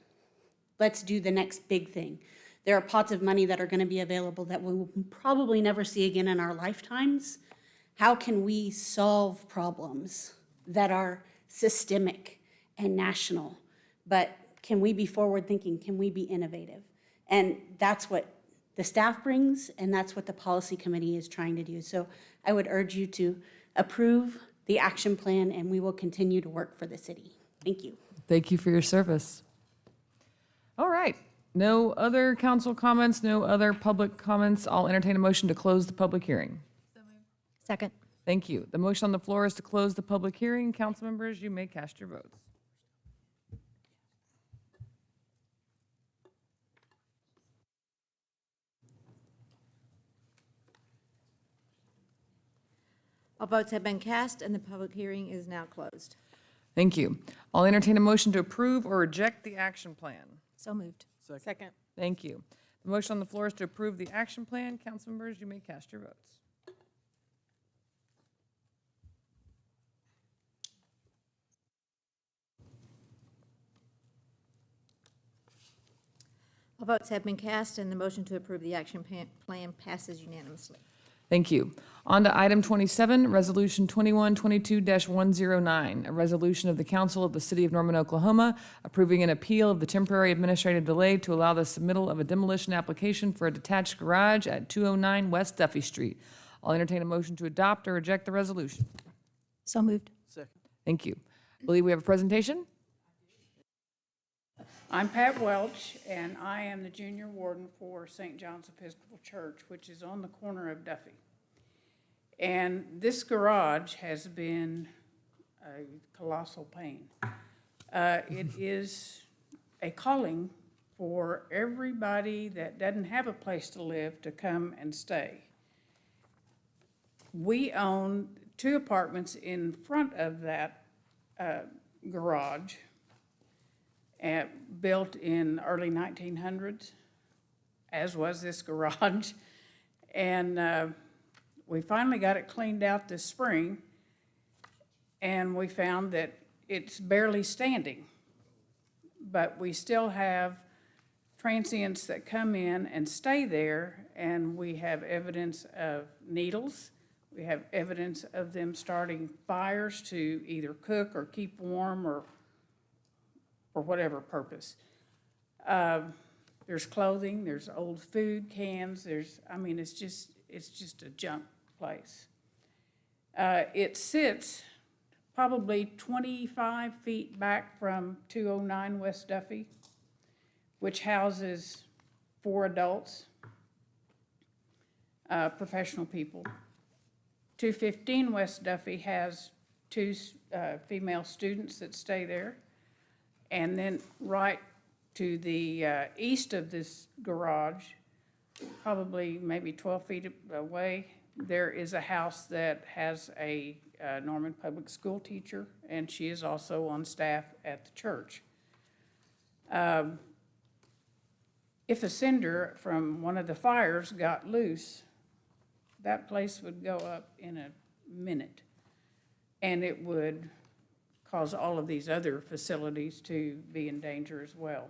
[SPEAKER 15] Let's do the next big thing. There are pots of money that are going to be available that we'll probably never see again in our lifetimes. How can we solve problems that are systemic and national? But can we be forward thinking? Can we be innovative? And that's what the staff brings, and that's what the policy committee is trying to do. So I would urge you to approve the action plan, and we will continue to work for the city. Thank you.
[SPEAKER 1] Thank you for your service. All right. No other council comments, no other public comments. I'll entertain a motion to close the public hearing.
[SPEAKER 12] Second.
[SPEAKER 1] Thank you. The motion on the floor is to close the public hearing. Council members, you may cast your votes.
[SPEAKER 3] All votes have been cast, and the public hearing is now closed.
[SPEAKER 1] Thank you. I'll entertain a motion to approve or reject the action plan.
[SPEAKER 12] So moved.
[SPEAKER 2] Second.
[SPEAKER 1] Thank you. The motion on the floor is to approve the action plan. Council members, you may cast your votes.
[SPEAKER 3] All votes have been cast, and the motion to approve the action plan passes unanimously.
[SPEAKER 1] Thank you. On to item 27, Resolution 2122-109, a resolution of the Council of the City of Norman, Oklahoma, approving an appeal of the temporary administrative delay to allow the submittal of a demolition application for a detached garage at 209 West Duffy Street. I'll entertain a motion to adopt or reject the resolution.
[SPEAKER 12] So moved.
[SPEAKER 14] Second.
[SPEAKER 1] Thank you. I believe we have a presentation.
[SPEAKER 16] I'm Pat Welch, and I am the junior warden for St. John's Episcopal Church, which is on the corner of Duffy. And this garage has been a colossal pain. It is a calling for everybody that doesn't have a place to live to come and stay. We own 2 apartments in front of that garage, built in early 1900s, as was this garage. And we finally got it cleaned out this spring, and we found that it's barely standing. But we still have transients that come in and stay there, and we have evidence of needles. We have evidence of them starting fires to either cook or keep warm or for whatever purpose. There's clothing, there's old food cans, it's just a junk place. It sits probably 25 feet back from 209 West Duffy, which houses 4 adults, professional people. 215 West Duffy has 2 female students that stay there. And then right to the east of this garage, probably maybe 12 feet away, there is a house that has a Norman Public School teacher, and she is also on staff at the church. If a cinder from one of the fires got loose, that place would go up in a minute, and it would cause all of these other facilities to be in danger as well.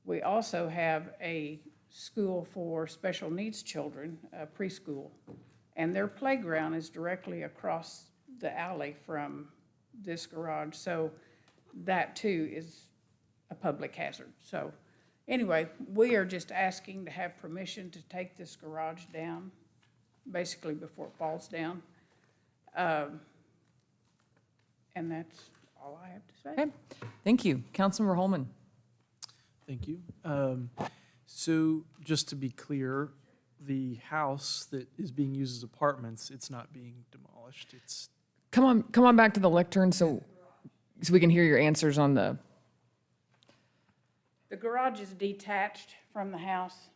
[SPEAKER 16] We also have a school for special needs children, a preschool, and their playground is directly across the alley from this garage, so that too is a public hazard. So anyway, we are just asking to have permission to take this garage down, basically before it falls down. And that's all I have to say.
[SPEAKER 1] Okay, thank you. Councilmember Holman.
[SPEAKER 14] Thank you. So just to be clear, the house that is being used as apartments, it's not being demolished. It's
[SPEAKER 1] Come on back to the lectern so we can hear your answers on the.
[SPEAKER 16] The garage is detached from the house,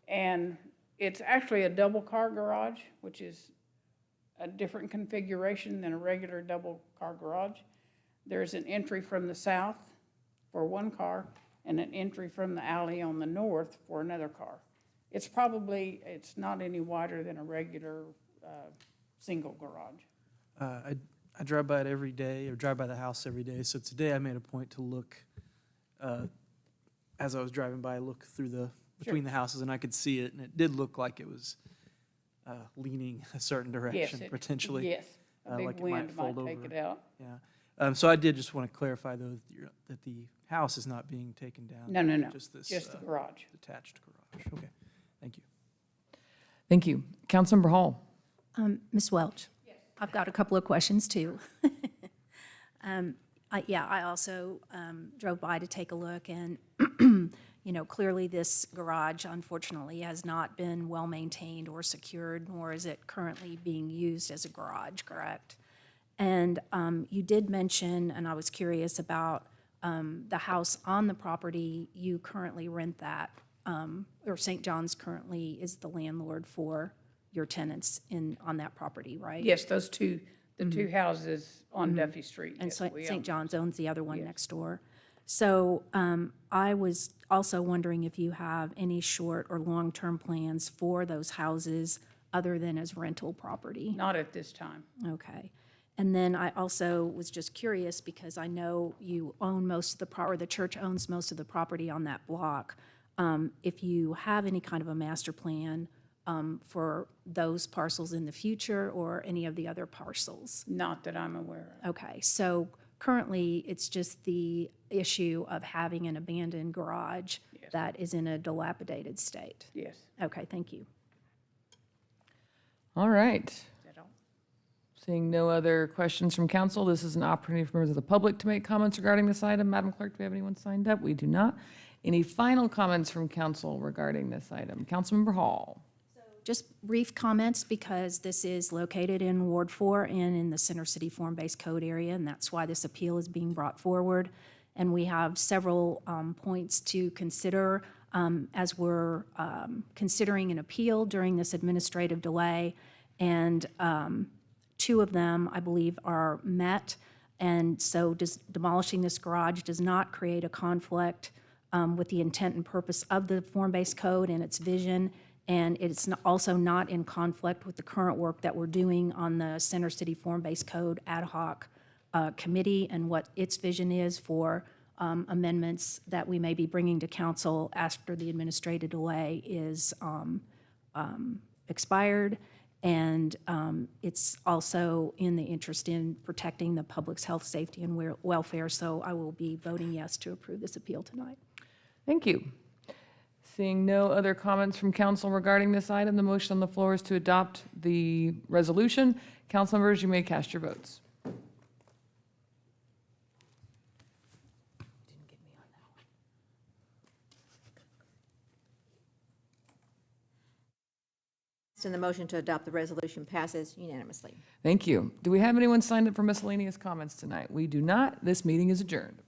[SPEAKER 16] and it's actually a double-car garage, which is a different configuration than a regular double-car garage. There's an entry from the south for one car and an entry from the alley on the north for another car. It's not any wider than a regular single garage.
[SPEAKER 14] I drive by it every day, or drive by the house every day. So today I made a point to look, as I was driving by, look through between the houses, and I could see it, and it did look like it was leaning a certain direction, potentially.
[SPEAKER 16] Yes, a big
[SPEAKER 14] like it
[SPEAKER 16] wind might
[SPEAKER 14] fold
[SPEAKER 16] take
[SPEAKER 14] over.
[SPEAKER 16] it out.
[SPEAKER 14] Yeah. So I did just want to clarify, though, that the house is not being taken down.
[SPEAKER 16] No.
[SPEAKER 14] Just this.
[SPEAKER 16] Just the garage.
[SPEAKER 14] Detached garage. Okay. Thank you.
[SPEAKER 1] Thank you. Councilmember Hall.
[SPEAKER 12] Ms. Welch? Yes. I've got a couple of questions, too. I also drove by to take a look, and, clearly this garage, unfortunately, has not been well-maintained or secured, nor is it currently being used as a garage, correct? And you did mention, and I was curious about the house on the property, you currently rent that, or St. John's currently is the landlord for your tenants on that property, right?
[SPEAKER 16] Yes, the two houses on Duffy Street.
[SPEAKER 12] And
[SPEAKER 16] yes, we own.
[SPEAKER 12] St. John's owns the other one
[SPEAKER 16] Yes.
[SPEAKER 12] next door. So I was also wondering if you have any short or long-term plans for those houses other than as rental property?
[SPEAKER 16] Not at this time.
[SPEAKER 12] Okay. And then I also was just curious because I know you own most of the property, the church owns most of the property on that block. If you have any kind of a master plan for those parcels in the future or any of the other parcels?
[SPEAKER 16] Not that I'm aware of.
[SPEAKER 12] Okay, so currently it's just the issue of having an abandoned garage
[SPEAKER 16] Yes.
[SPEAKER 12] that is in a dilapidated state?
[SPEAKER 16] Yes.
[SPEAKER 12] Okay, thank you.
[SPEAKER 1] All right.
[SPEAKER 16] Is that all?
[SPEAKER 1] Seeing no other questions from council, this is an opportunity for members of the public to make comments regarding this item. Madam Clerk, do we have anyone signed up? We do not. Any final comments from council regarding this item? Councilmember Hall.
[SPEAKER 12] Just brief comments because this is located in Ward 4 and in the Center City Form-Based Code area, and that's why this appeal is being brought forward. And we have several points to consider as we're considering an appeal during this administrative delay. And 2 of them, I believe, are met. And so demolishing this garage does not create a conflict with the intent and purpose of the form-based code and its vision. And it's also not in conflict with the current work that we're doing on the Center City Form-Based Code ad hoc committee and what its vision is for amendments that we may be bringing to council after the administrative delay is expired. And it's also in the interest in protecting the public's health, safety, and welfare. So I will be voting yes to approve this appeal tonight.
[SPEAKER 1] Thank you. Seeing no other comments from council regarding this item, the motion on the floor is to adopt the resolution. Council members, you may cast your votes.
[SPEAKER 3] and the motion to adopt the resolution passes unanimously.
[SPEAKER 1] Thank you. Do we have anyone signed up for miscellaneous comments tonight? We do not. This meeting is adjourned.